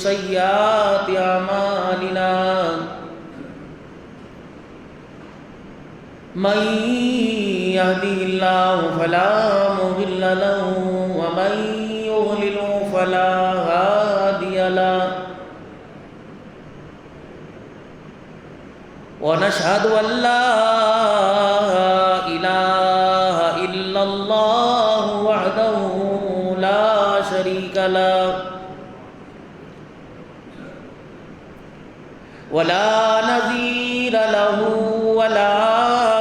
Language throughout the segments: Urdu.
سيئات أعمالنا من يهده الله فلا مضل له ومن يضلل فلا هادي له ونشهد أن لا إله إلا الله وحده لا شريك له ولا نظير له ولا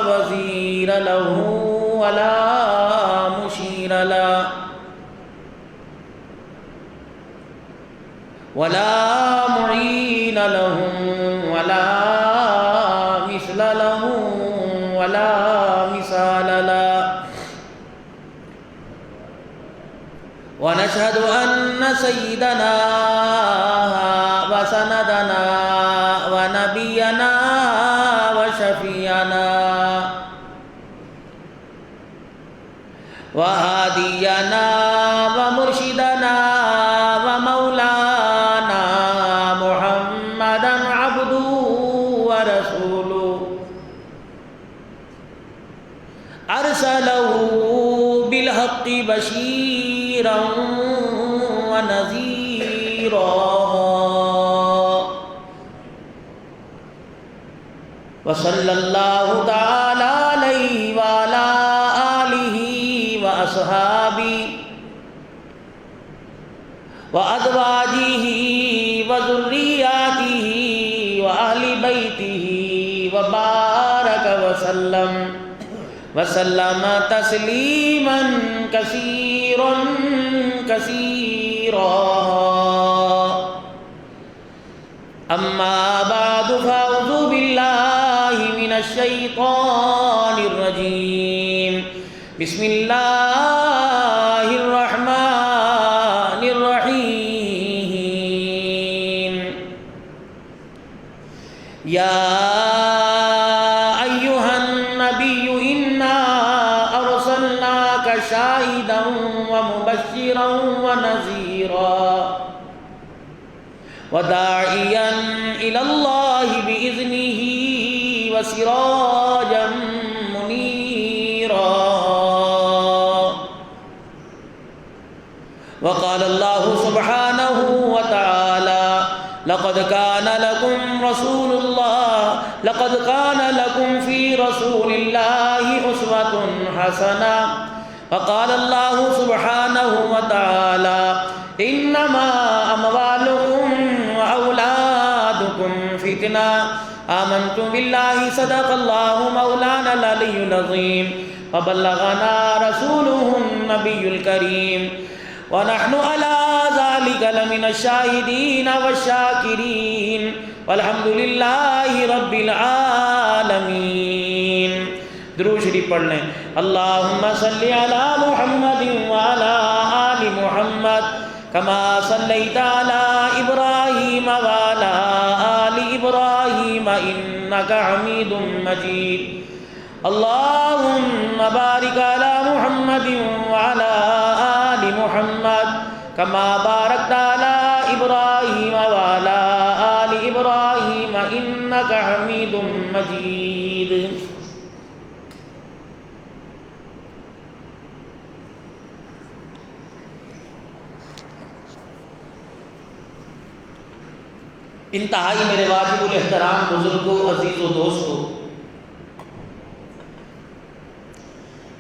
وزير له ولا مشير له ولا معين له ولا مثل له ولا مثال له ونشهد أن سيدنا وسندنا ونبينا وشفيعنا وهادينا ومرشدنا ومولانا محمدا عبده ورسوله أرسله بالحق بشيرا ونذيرا وصلى الله تعالى عليه وعلى آله وأصحابه وأزواجه وذرياته وأهل بيته وبارك وسلم تسليما كثيرا كثيرا أما بعد فأعوذ بالله من الشيطان الرجيم بسم الله الرحمن الرحيم يا أيها النبي إنا أرسلناك شاهدا ومبشرا ونذيرا وداعيا إلى الله بإذنه وسراجا منيرا وقال الله سبحانه وتعالى لقد كان لكم في رسول الله أسوة حسنة وقال الله سبحانه وتعالى إنما أموالكم وأولادكم فتنة آمنتم بالله صدق الله مولانا العلي العظيم وبلغنا رسوله النبي الكريم ونحن على ذلك لمن الشاهدين والشاكرين والحمد لله رب العالمين. درود شریف پڑھ لیں. اللہم صلی علی محمد وعلی آل محمد كما صليت على إبراهيم وعلى آل إبراهيم إنك حميد مجيد. اللهم بارك على محمد وعلى آل محمد كما باركت على إبراهيم وعلى آل إبراهيم إنك حميد مجيد. انتہائی میرے واجب الاحترام بزرگوں، عزیز و دوستوں،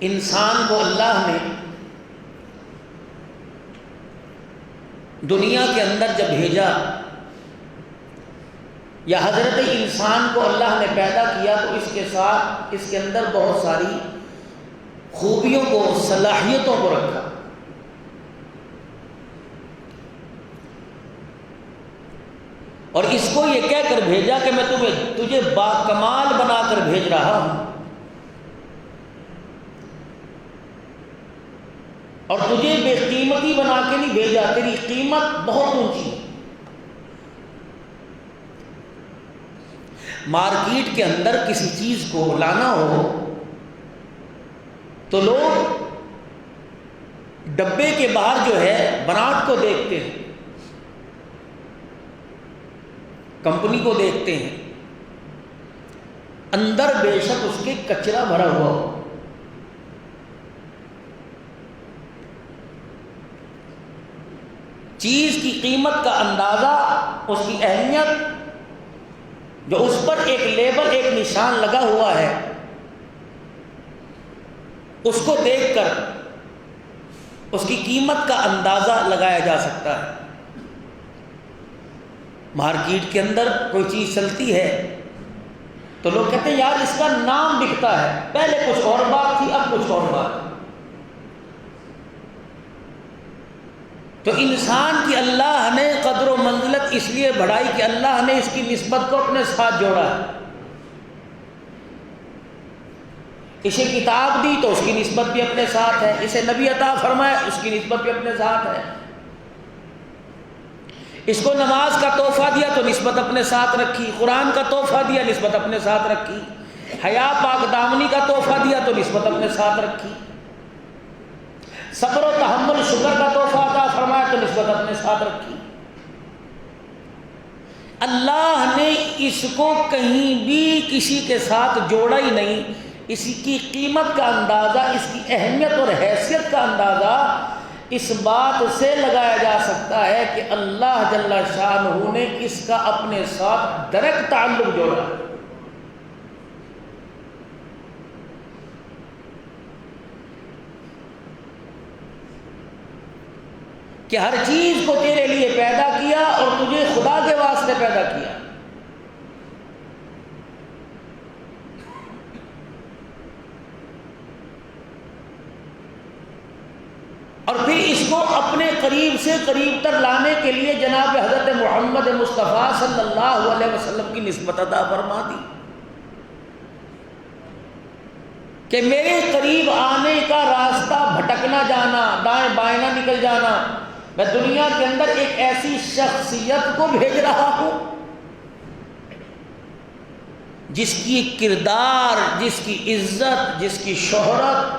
انسان کو اللہ نے دنیا کے اندر جب بھیجا یا حضرت انسان کو اللہ نے پیدا کیا تو اس کے ساتھ اس کے اندر بہت ساری خوبیوں کو، صلاحیتوں کو رکھا. اور اس کو یہ کہہ کر بھیجا کہ میں تجھے باکمال بنا کر بھیج رہا ہوں اور تجھے بے قیمتی بنا کے نہیں بھیجا. تیری قیمت بہت اونچی. مارکیٹ کے اندر کسی چیز کو لانا ہو تو لوگ ڈبے کے باہر جو ہے بناٹ کو دیکھتے ہیں. کمپنی کو دیکھتے ہیں، اندر بے شک اس کے کچرا بھرا ہوا ہو، چیز کی قیمت کا اندازہ، اس کی اہمیت، جو اس پر ایک لیبل، ایک نشان لگا ہوا ہے، اس کو دیکھ کر اس کی قیمت کا اندازہ لگایا جا سکتا ہے۔ مارکیٹ کے اندر کوئی چیز چلتی ہے تو لوگ کہتے ہیں یار اس کا نام بکتا ہے، پہلے کچھ اور بات تھی، اب کچھ اور بات۔ تو انسان کی اللہ نے قدر و منزلت اس لیے بڑھائی کہ اللہ نے اس کی نسبت کو اپنے ساتھ جوڑا ہے۔ اسے کتاب دی تو اس کی نسبت بھی اپنے ساتھ ہے، اسے نبی عطا فرمایا اس کی نسبت بھی اپنے ساتھ ہے، اس کو نماز کا تحفہ دیا تو نسبت اپنے ساتھ رکھی، قرآن کا تحفہ دیا نسبت اپنے ساتھ رکھی، حیا پاک دامنی کا تحفہ دیا تو نسبت اپنے ساتھ رکھی، صبر و تحمل شکر کا تحفہ عطا فرمایا تو نسبت اپنے ساتھ رکھی۔ اللہ نے اس کو کہیں بھی کسی کے ساتھ جوڑا ہی نہیں۔ اس کی قیمت کا اندازہ، اس کی اہمیت اور حیثیت کا اندازہ اس بات سے لگایا جا سکتا ہے کہ اللہ جل شانہ نے اس کا اپنے ساتھ ڈائریکٹ تعلق جوڑا۔ کہ ہر چیز کو تیرے لیے پیدا کیا اور تجھے خدا کے واسطے پیدا کیا۔ اور پھر اس کو اپنے قریب سے قریب تر لانے کے لیے جناب حضرت محمد مصطفیٰ صلی اللہ علیہ وسلم کی نسبت عطا فرما دی کہ میرے قریب آنے کا راستہ بھٹکنا جانا، دائیں بائیں نہ نکل جانا۔ میں دنیا کے اندر ایک ایسی شخصیت کو بھیج رہا ہوں جس کی کردار، جس کی عزت، جس کی شہرت،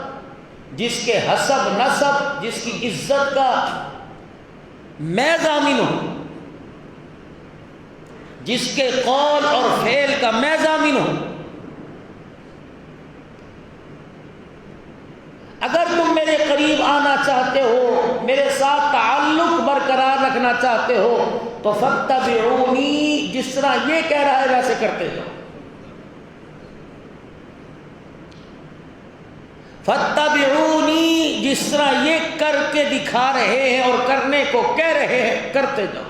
جس کے حسب نسب، جس کی عزت کا میں ضامن ہوں، جس کے قول اور فعل کا میں ضامن ہوں۔ اگر تم میرے قریب آنا چاہتے ہو، میرے ساتھ تعلق برقرار رکھنا چاہتے ہو تو فاتبعونی، جس طرح یہ کہہ رہا ہے ویسے کرتے جاؤ۔ فاتبعونی، جس طرح یہ کر کے دکھا رہے ہیں اور کرنے کو کہہ رہے ہیں کرتے جاؤ۔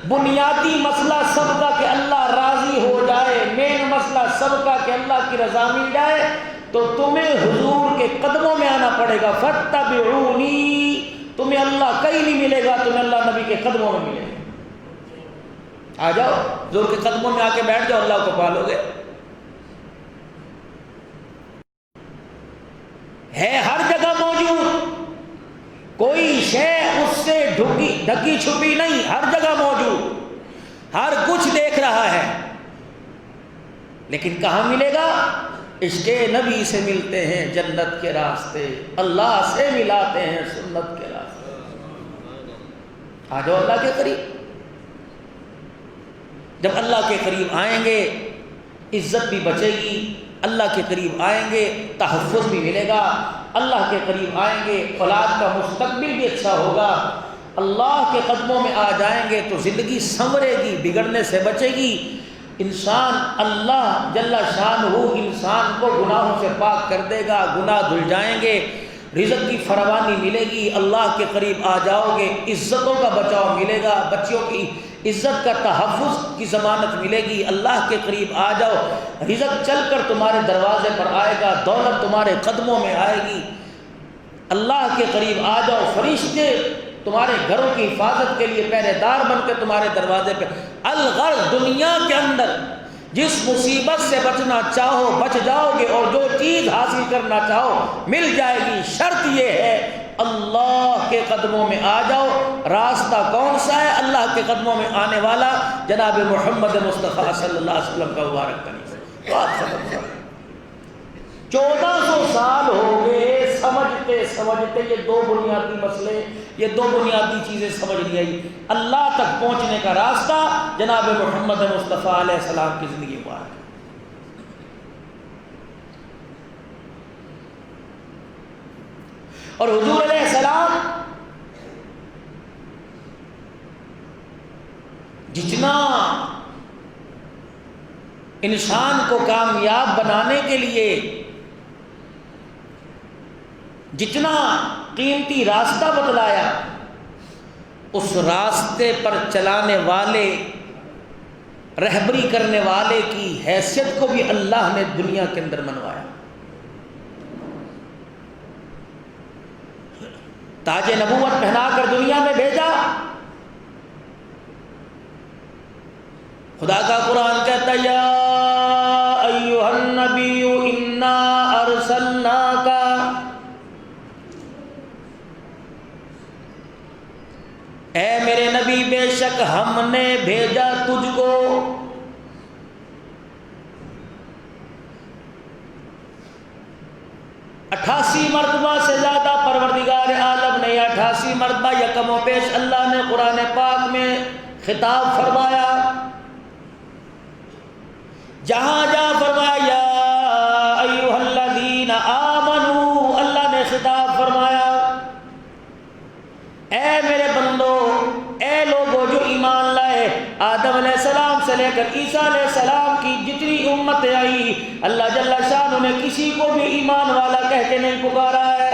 بنیادی مسئلہ سب کا کہ اللہ راضی ہو جائے، مین مسئلہ سب کا کہ اللہ کی رضا مل جائے، تو تمہیں حضور کے قدموں میں آنا پڑے گا۔ فاتبعونی، تمہیں اللہ کہیں نہیں ملے گا، تمہیں اللہ نبی کے قدموں میں ملے گا۔ آ جاؤ حضور کے قدموں میں آ کے بیٹھ جاؤ، اللہ کو پالو گے۔ ہے ہر جگہ موجود، کوئی شے اس سے ڈھکی چھپی نہیں، ہر جگہ موجود، ہر کچھ دیکھ رہا ہے۔ لیکن کہاں ملے گا؟ عشق نبی سے ملتے ہیں جنت کے راستے، اللہ سے ملاتے ہیں سنت کے راستے۔ آ جاؤ اللہ کے قریب۔ جب اللہ کے قریب آئیں گے عزت بھی بچے گی، اللہ کے قریب آئیں گے تحفظ بھی ملے گا، اللہ کے قریب آئیں گے اولاد کا مستقبل بھی اچھا ہوگا، اللہ کے قدموں میں آ جائیں گے تو زندگی سنورے گی، بگڑنے سے بچے گی۔ انسان، اللہ جل شانہ انسان کو گناہوں سے پاک کر دے گا، گناہ دھل جائیں گے، رزق کی فراوانی ملے گی، اللہ کے قریب آ جاؤ گے، عزتوں کا بچاؤ ملے گا، بچیوں کی عزت کا تحفظ کی ضمانت ملے گی۔ اللہ کے قریب آ جاؤ، رزق چل کر تمہارے دروازے پر آئے گا، دولت تمہارے قدموں میں آئے گی۔ اللہ کے قریب آ جاؤ، فرشتے تمہارے گھروں کی حفاظت کے لیے پہرے دار بن کے تمہارے دروازے پہ۔ الغرض دنیا کے اندر جس مصیبت سے بچنا چاہو بچ جاؤ گے، اور جو چیز حاصل کرنا چاہو مل جائے گی۔ شرط یہ ہے اللہ کے قدموں میں آ جاؤ۔ راستہ کون سا ہے؟ اللہ کے قدموں میں آنے والا جناب محمد مصطفیٰ صلی اللہ علیہ وسلم کا مبارک کلمہ۔ 1400 سال ہو گئے سمجھتے سمجھتے یہ دو بنیادی مسئلے، یہ دو بنیادی چیزیں سمجھ نہیں آئی۔ اللہ تک پہنچنے کا راستہ جناب محمد مصطفیٰ علیہ السلام کی زندگی مبارک۔ اور حضور علیہ السلام جتنا انسان کو کامیاب بنانے کے لیے جتنا قیمتی راستہ بتلایا، اس راستے پر چلانے والے، رہبری کرنے والے کی حیثیت کو بھی اللہ نے دنیا کے اندر منوایا۔ تاج نبوت پہنا کر دنیا میں بھیجا۔ خدا کا قرآن کہتا ہے یا ایھا النبی انا ارسلناک، اے میرے نبی بے شک ہم نے بھیجا تجھ کو 88 مرتبہ سے زیادہ پروردگار عالم نے 88 مرتبہ یکم و پیش اللہ نے قرآن پاک میں خطاب فرمایا، جہاں جہاں فرمایا یا ایھا الذین آمنو، اللہ نے خطاب فرمایا اے میرے بندو، اے لوگوں جو ایمان لائے۔ آدم علیہ السلام سے لے کر عیسیٰ علیہ السلام کی جتنی امتیں آئی، اللہ جل شانہ نے کسی کو بھی ایمان والا کہہ کے نہیں پکارا ہے۔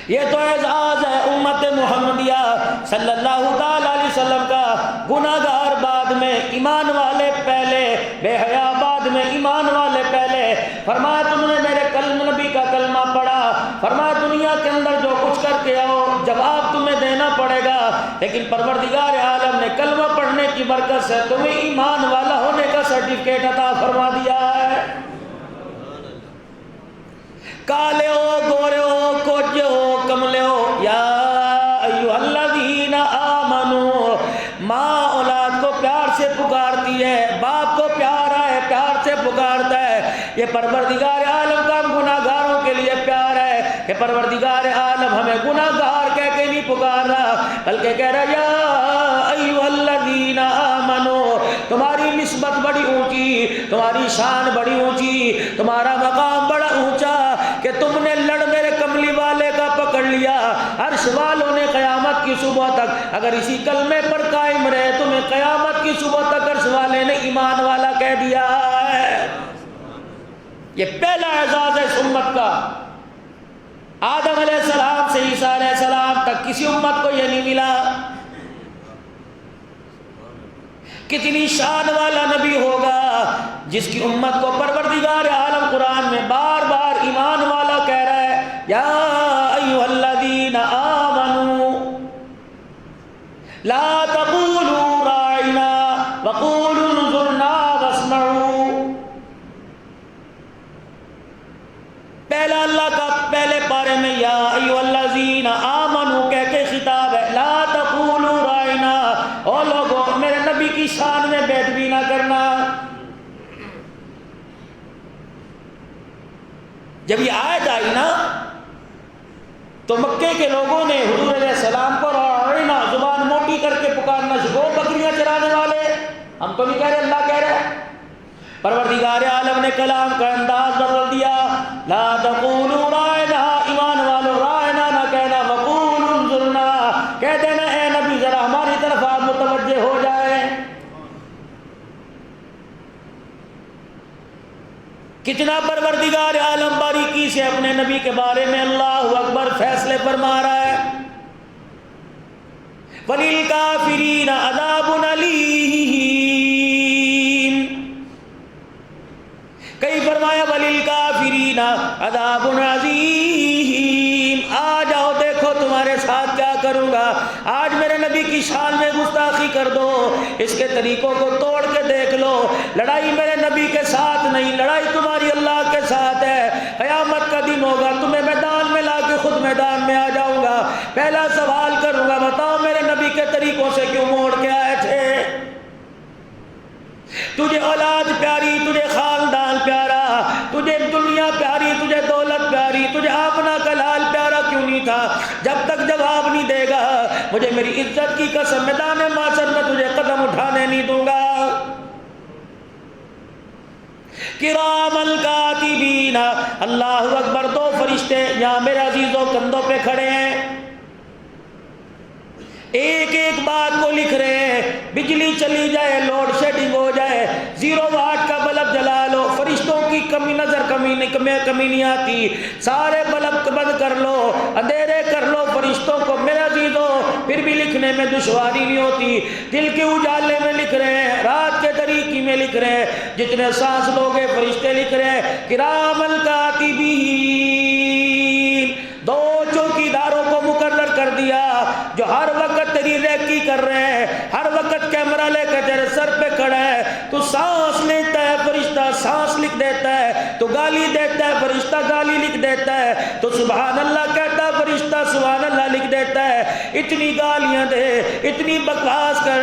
یہ تو اعزاز ہے امت محمدیہ صلی اللہ تعالی علیہ وسلم کا، گناہگار بعد میں ایمان والے پہلے، بے حیا بعد میں ایمان والے پہلے۔ فرمایا تم نے میرے نبی کا کلمہ پڑھا، فرمایا دنیا کے اندر جو کچھ کر کے آؤ جواب تمہیں دینا پڑے گا، لیکن پروردگار عالم نے کلمہ پڑھنے کی برکت سے تمہیں ایمان والا ہونے کا سرٹیفکیٹ عطا فرما دیا ہے۔ کالے ہو، گورے ہو، کوچے ہو، کملے ہو، یا ایھا الذین آمنو، ماں اولاد کو پیار سے پکارتی ہے، باپ کو پیارا ہے، پیار سے پکارتا ہے۔ یہ پروردگار عالم کا گناہگاروں کے لیے پیار ہے کہ پروردگار عالم ہمیں گناہگار کہہ کے نہیں پکار رہا، بلکہ کہہ رہا یا ایھا الذین آمنو، تمہاری نسبت بڑی اونچی، تمہاری شان بڑی اونچی، تمہارا مقام بڑا اونچا کہ تم نے لڑ میرے کملی والے کا پکڑ لیا۔ عرش والوں نے قیامت کی صبح تک اگر اسی کلمے پر قائم رہے، تمہیں قیامت کی صبح تک عرش والے نے ایمان والا کہہ دیا ہے۔ یہ پہلا اعزاز ہے اس امت کا۔ آدم علیہ السلام سے عیسیٰ علیہ السلام تک کسی امت کو یہ نہیں ملا۔ کتنی شان والا نبی ہوگا جس کی امت کو پروردگار عالم قرآن میں بار بار ایمان والا کہہ رہا ہے، یا ایھا الذین آمنو لا تقولوا راعنا وقولوا انظرنا واسمعوا۔ پہلا اللہ کا پہلے پارے میں یا ایھا الذین آمنو کہہ کے خطاب ہے، لا تقولوا راعنا، او لوگوں میرے نبی کی شان میں بے ادبی نہ کرنا۔ جب یہ آیت آئی نا تو مکے کے لوگوں نے حضور علیہ السلام کو راعنا زبان موٹی کر کے پکارنا شروع، بکریاں چرانے والے، ہم تو نہیں کہہ رہے، اللہ کہہ رہے ہیں۔ پروردگار عالم نے کلام کا انداز بدل دیا، لا تقولوا راعنا، ایمان والو راعنا نہ کہنا، وقولوا انظرنا، کہہ دینا اے نبی ذرا ہماری طرف آپ متوجہ ہو جائیں۔ کتنا پروردگار عالم باریکی سے اپنے نبی کے بارے میں اللہ اکبر فیصلے فرما رہا ہے۔ وَلِلْكَافِرِينَ عَذَابٌ أَلِيمٌ، کئی فرمایا وَلِلْكَافِرِينَ عَذَابٌ عَظِيمٌ۔ آ جاؤ دیکھو تمہارے ساتھ کیا کروں گا، آج میرے نبی کی شان میں گستاخی کر دو، اس کے طریقوں کو توڑ کے دیکھ لو، لڑائی میرے نبی کے ساتھ نہیں، لڑائی تمہاری اللہ کے ساتھ ہے۔ قیامت کا دن ہوگا، تمہیں میدان میں لا کے خود میدان میں آ جاؤں گا، پہلا سوال کروں گا بتاؤ میرے نبی کے طریقوں سے کیوں موڑ کے آئے تھے؟ تجھے اولاد پیاری، تجھے خاندان پیارا، تجھے دنیا پیاری، تجھے دولت پیاری، تجھے اپنا کلال پیارا کیوں نہیں تھا؟ جب تک جواب نہیں دے گا مجھے میری عزت کی قسم میدان محشر میں تجھے قدم اٹھانے نہیں دوں گا۔ کرام الکاتبین، اللہ اکبر، دو فرشتے یہاں میرے عزیزوں کندھوں پہ کھڑے ہیں، ایک ایک بات کو لکھ رہے ہیں۔ بجلی چلی جائے، لوڈ شیڈنگ ہو جائے، 0 واٹ کا بلب جلا لو، فرشتوں کی کمی نہیں آتی، سارے بلب بند کر لو، اندھیرے کر لو فرشتوں کو، میرے عزیزوں پھر بھی لکھنے میں دشواری نہیں ہوتی۔ دل کے اجالے میں لکھ رہے ہیں، رات کے طریقے میں لکھ رہے ہیں، جتنے سانس لوگے فرشتے لکھ رہے ہیں۔ کرام الکاتبین، دو چوکیداروں کو مقرر کر دیا جو ہر وقت تیری ریکی کر رہے ہیں، ہر وقت کیمرہ لے کے تیرے سر پہ کھڑا ہے، تو سانس لیتا ہے فرشتہ سانس لکھ دیتا ہے، تو گالی دیتا ہے فرشتہ گالی لکھ دیتا ہے، تو سبحان اللہ کہتا ہے فرشتہ سبحان اللہ لکھ دیتا ہے۔ اتنی گالیاں دے، اتنی بکواس کر،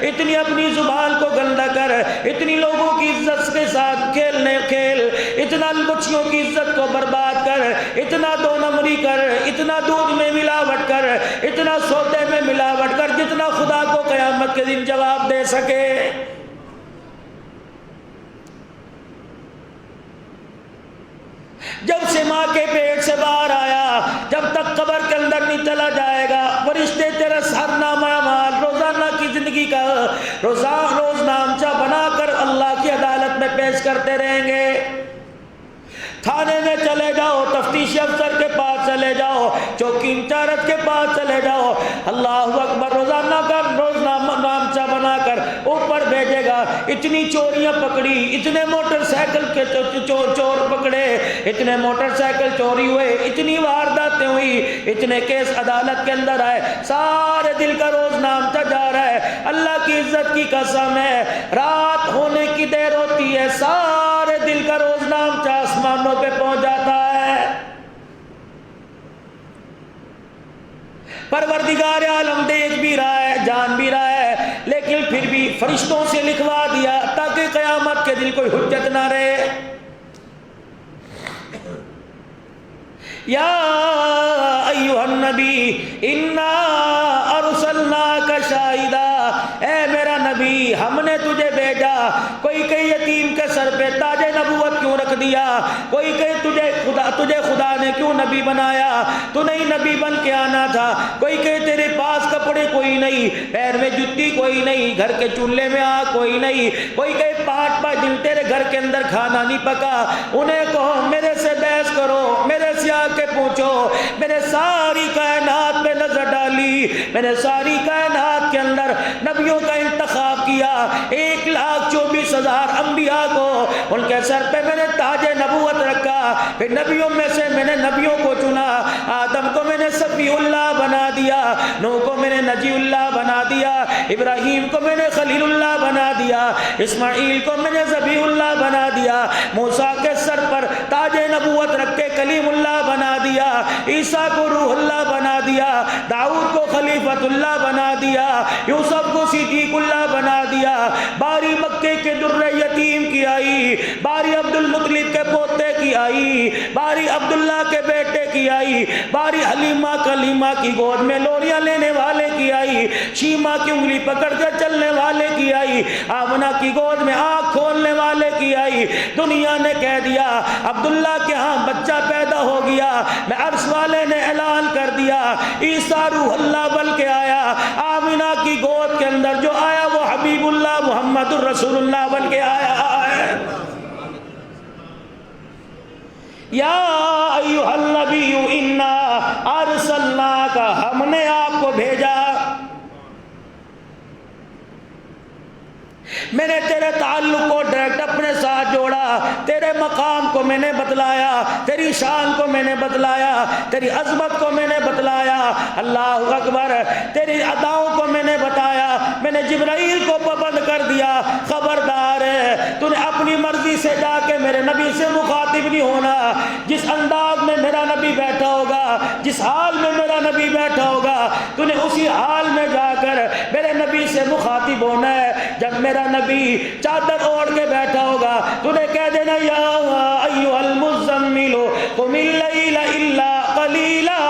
اتنی اپنی زبان کو گندا کر، اتنی لوگوں کی عزت کے ساتھ کھیل، اتنا بچیوں کی عزت کو برباد کر، اتنا دو نمبری کر، اتنا دودھ میں ملاوٹ کر، اتنا سودے میں ملاوٹ کر، جتنا خدا کو قیامت کے دن جواب دے سکے۔ جب سے ماں کے پیٹ سے باہر آیا، جب تک قبر کے اندر نہیں چلا جائے گا، فرشتے تیرا سر نامہ اعمال روزانہ کی زندگی کا روز نامچہ بنا کر اللہ کی عدالت میں پیش کرتے رہیں گے۔ تھانے میں چلے جاؤ، تفتیشی افسر کے پاس چلے جاؤ، چوکی انچارج کے پاس چلے جاؤ، اللہ اکبر، روزانہ کا روز نامچہ بنا کر اوپر بھیجے گا۔ اتنی چوریاں پکڑی، اتنے موٹر سائیکل کے چور پکڑے، اتنے موٹر سائیکل چوری ہوئے، اتنی وارداتیں ہوئی، اتنے کیس عدالت کے اندر آئے، سارے دل کا روز نامچہ جا رہا ہے۔ اللہ کی عزت کی قسم ہے، رات ہونے کی دیر ہوتی ہے، سارے دل کا روز نامچہ آسمانوں پہ پہنچ جاتا ہے۔ پروردگار عالم دیکھ بھی رہا ہے، جان بھی رہا ہے، لیکن پھر بھی فرشتوں سے لکھوا دیا تاکہ قیامت کے دن کوئی حجت نہ رہے۔ یا ایھا النبی انا ارسلناک شاہدا، اے میرا نبی ہم نے تجھے بھیجا۔ کوئی کہے یتیم کے سر پہ تاج نبوت کیوں رکھ دیا، کوئی کہے تجھے خدا نے کیوں نبی بنایا، تو نہیں نبی بن کے آنا تھا، کوئی کہے تیرے پاس کپڑے کوئی نہیں، پیر میں جتی کوئی نہیں، گھر کے چولہے میں آگ کوئی نہیں، کوئی کہے 5 دن تیرے گھر کے اندر کھانا نہیں پکا، انہیں کہو میرے سے بحث کرو، میرے سے آ کے پوچھو، میں نے ساری کائنات میں نظر ڈالی، میں نے ساری کائنات کے اندر نبیوں کا انتخاب کیا، 1,24,000 انبیاء کو ان کے سر پہ میں نے تاج نبوت رکھا، پھر نبیوں میں سے میں نے نبیوں کو چنا، آدم کو میں نے صفی اللہ بنا دیا، نوح کو میں نے نجی اللہ بنا دیا، ابراہیم کو میں نے خلیل اللہ بنا دیا، اسماعیل کو میں نے ذبیح اللہ بنا دیا، موسیٰ کے سر پر تاج نبوت رکھ کے کلیم اللہ بنا دیا، عیسیٰ کو روح اللہ بنا دیا، داؤد کو خلیفۃ اللہ بنا دیا، یوسف کو صدیق اللہ بنا دیا، باری مکے کے در یتیم کی آئی، باری عبد المطلب کے پوتے کی آئی، باری عبداللہ کے بیٹے کی آئی، باری حلیمہ کلیمہ کی گود میں لوریاں لینے والے کی آئی، شیمہ کی انگلی پکڑ کے چلنے والے کی آئی، آمنہ کی گود میں آنکھ کھولنے والے کی آئی۔ دنیا نے کہہ دیا عبداللہ کے ہاں بچہ پیدا ہو گیا، میں عرش والے نے اعلان کر دیا عیسیٰ روح اللہ بن کے آیا، آمنہ کی گود کے اندر جو آیا وہ حبیب اللہ محمد الرسول اللہ بن کے آیا ہے۔ یا ایھا النبی انا ارسلناک، ہم نے آپ کو بھیجا، میں نے تیرے تعلق کو ڈائریکٹ اپنے ساتھ جوڑا، تیرے مقام کو میں نے بتلایا، تیری شان کو میں نے بتلایا، تیری عظمت کو میں نے بتلایا، اللہ اکبر، تیری اداؤں کو میں نے بتایا، میں نے جبرائیل کو پابند کر دیا، خبردار ہے تو نے اپنی مرضی سے جا کے میرے نبی سے مخاطب نہیں ہونا، جس انداز میں میرا نبی بیٹھا ہوگا، جس حال میں میرا نبی بیٹھا ہوگا تو نے اسی حال میں جا کر میرے نبی سے مخاطب ہونا ہے. جب میرا نبی چادر اوڑھ کے بیٹھا ہوگا تو نے کہہ دینا یا ایھا المزمل قم اللیل الا قلیلا.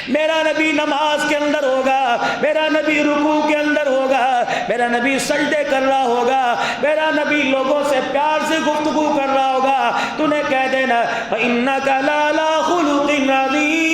میرا نبی نماز کے اندر ہوگا, میرا نبی رکوع کے اندر ہوگا, میرا نبی سجدے کر رہا ہوگا, میرا نبی لوگوں سے پیار سے گفتگو کر رہا ہوگا. تو نے کہہ دینا وَإِنَّكَ لَعَلَىٰ خُلُقٍ عَظِيمٍ.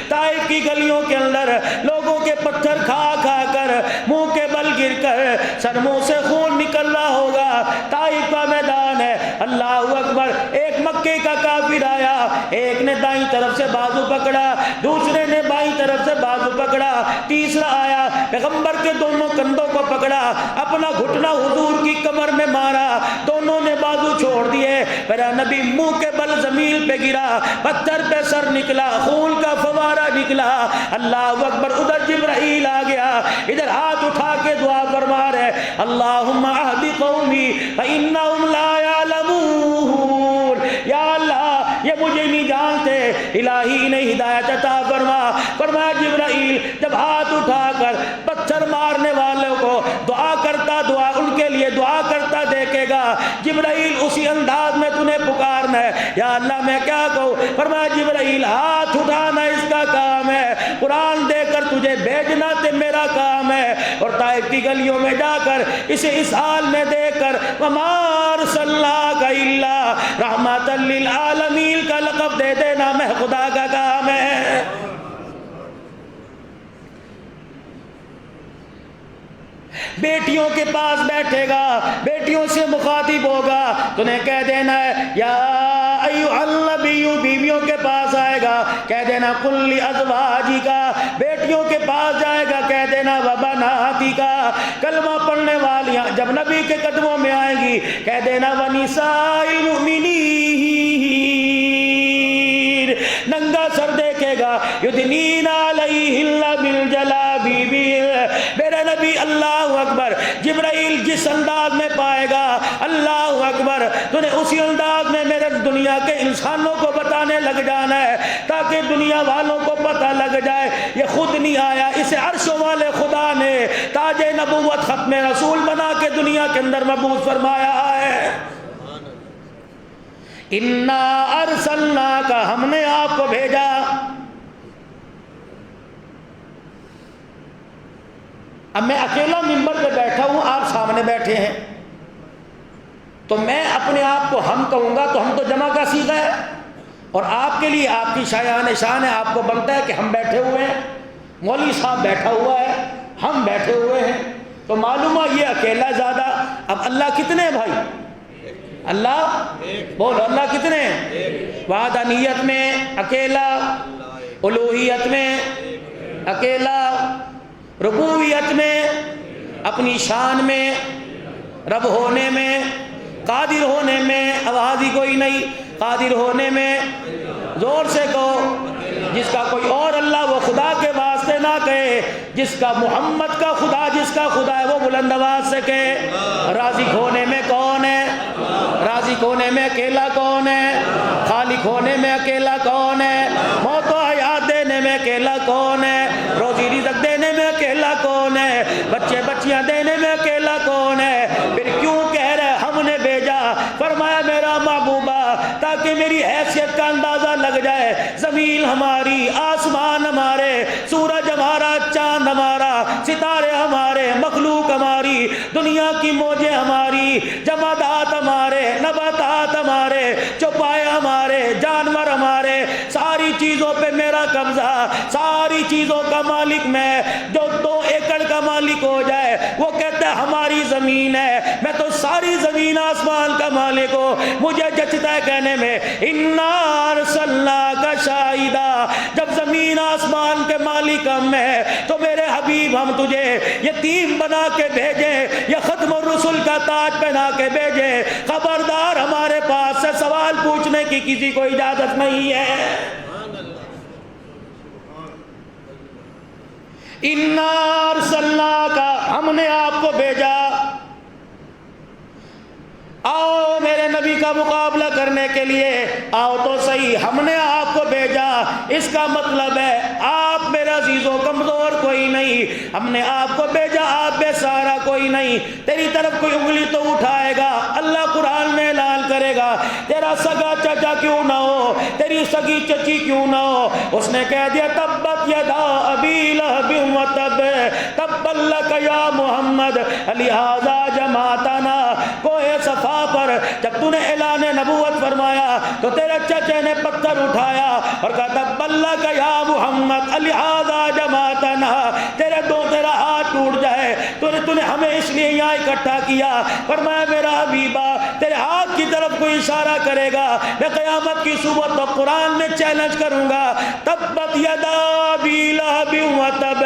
طائف کی گلیوں کے اندر لوگوں کے پتھر کھا کھا کر منہ کے بل گر کر سر منہ سے خون نکل رہا ہوگا. طائف کا میدان ہے. اللہ اکبر. ایک مکے کا کافر آیا, ایک نے دائیں طرف سے بازو پکڑا, دوسرے نے بائیں طرف سے بازو پکڑا, تیسرا آیا پیغمبر کے دونوں کندھوں کو پکڑا, اپنا گھٹنا حضور کی کمر میں مارا, دونوں نے بازو چھوڑ دیے. میرا نبی منہ کے بل زمین پہ گرا, پتھر پہ سر نکلا, خون کا فوارہ نکلا. اللہ اکبر. ادھر جبرائیل آ گیا, ادھر ہاتھ اٹھا کے دعا فرما رہے اللہم اہد قومی فانہم لا یعلمون. یا اللہ یہ مجھے نہیں جانتے, الہی انہیں ہدایت عطا فرما. فرمایا جبرائیل جب ہاتھ اٹھا کر پتھر مارنے والوں کو دعا کرتا, دعا ان کے لیے دعا کرتا دیکھے گا, جبرائیل اسی انداز میں تُنے پکارنا ہے یا اللہ میں کیا کہوں. فرمایا جبرائیل ہاتھ اٹھانا اس کا کام ہے, قرآن دے کر تجھے بھیجنا تے میرا کام ہے. اور طائف کی گلیوں میں جا کر اسے اس حال میں دیکھ کر وَمَا أَرْسَلْنَاكَ إِلَّا رَحْمَةً لِّلْعَالَمِينَ کا لقب دے دینا میں خدا کا کام ہے. بیٹیوں کے پاس بیٹھے گا, بیٹیوں سے مخاطب ہوگا, تو نے کہہ دینا ہے یا ایھا النبی. بیویوں کے پاس آئے گا, کہہ دینا قل لازواجک. بیٹیوں کے پاس جائے گا, کہہ دینا وبناتک. کلمہ پڑھنے والیاں جب نبی کے قدموں میں آئیں گی, کہہ دینا ونساء المؤمنین. ننگا سر دیکھے گا یدنین علیہن من جلابیبہن. میرے نبی اللہ اکبر. جبرائیل جس انداز میں پائے گا اللہ اکبر, تو نے اسی انداز میں میرے دنیا کے انسانوں کو بتانے لگ جانا ہے تاکہ دنیا والوں کو پتہ لگ جائے یہ خود نہیں آیا, اسے عرشوں والے خدا نے تاج نبوت ختم رسول بنا کے دنیا کے اندر مبعوث فرمایا ہے. انا ارسلناک, ہم نے آپ کو بھیجا. اب میں اکیلا منبر پہ بیٹھا ہوں, آپ سامنے بیٹھے ہیں, تو میں اپنے آپ کو ہم کہوں گا تو ہم تو جمع کا صیغہ ہے, اور آپ کے لیے آپ کی شایان شان ہے, آپ کو بنتا ہے کہ ہم بیٹھے ہوئے ہیں, مولوی صاحب بیٹھا ہوا ہے, ہم بیٹھے ہوئے ہیں, تو معلوم ہے یہ اکیلا زیادہ. اب اللہ کتنے ہیں بھائی؟ اللہ بولو اللہ کتنے ہیں؟ وحدانیت میں اکیلا, الوہیت میں اکیلا, ربوبیت میں, اپنی شان میں, رب ہونے میں, قادر ہونے میں آواز ہی کوئی نہیں, قادر ہونے میں زور سے کہو. جس کا کوئی اور اللہ وہ خدا کے واسطے نہ کہے, جس کا محمد کا خدا جس کا خدا ہے وہ بلند آواز سے کہے. رازق ہونے میں کون ہے؟ رازق ہونے میں اکیلا کون ہے؟ خالق ہونے میں اکیلا کون ہے؟ موت و حیات دینے میں اکیلا کون ہے؟ روزی رزق دینے میں اکیلا کون ہے؟ بچے بچیاں دینے میں اکیلا کون ہے؟ پھر کیوں کہہ رہے ہم نے بھیجا؟ فرمایا میرا محبوبہ تاکہ میری حیثیت کا اندازہ لگ جائے. زمین ہماری, آسمان ہمارے, سورج ہمارا, چاند ہمارا, ستارے ہمارے, مخلوق ہماری, دنیا کی موجیں ہماری, جمادات ہمارے, نباتات ہمارے, چوپائے ہمارے, جانور ہمارے, ساری چیزوں پہ میرا قبضہ. ساری چیزوں کا مالک میں. جو 2 ایکڑ کا مالک ہو جائے وہ کہتا ہے ہماری زمین ہے, میں تو ساری زمین آسمان کا مالک ہوں. مجھے جچتا ہے کہنے میں انا ارسلناک شاہدا. جب زمین آسمان کے مالک ہم ہیں تو میرے حبیب ہم تجھے یتیم بنا کے بھیجیں یا ختم الرسل کا تاج پہنا کے بھیجیں. خبردار ہمارے پاس سے سوال پوچھنے کی کسی کو اجازت نہیں ہے. انا ارسلناک, ہم نے آپ کو بھیجا. نبی کا مقابلہ کرنے کے لیے آؤ تو صحیح، ہم نے آپ کو بھیجا، اس کا مطلب ہے آپ میرے عزیزوں کمزور کوئی نہیں، ہم نے آپ کو بھیجا، آپ بے سہارا کوئی نہیں، تیری طرف کوئی انگلی تو اٹھائے گا، اللہ قرآن میں اعلان کرے گا تیرا سگا چچا کیوں نہ ہو، تیری سگی چچی کیوں نہ ہو، اس نے کہہ دیا تبت یدا ابی لہب وتب تبا لک یا محمد لہذا جماعتنا۔ کوہ صفا پر جب تو نے اعلان نبوت فرمایا تو تیرے چچے نے پتھر اٹھایا اور کہا تبا لک یا محمد لہذا جماعتنا، تیرا ہاتھ ٹوٹ جائے، تو نے ہمیں اس لیے یہاں اکٹھا کیا۔ فرمایا میرا حبیبا تیرے ہاتھ کی طرف کوئی اشارہ کرے گا میں قیامت کی صبح تو قرآن میں چیلنج کروں گا تبت یدا ابی لہب وتب،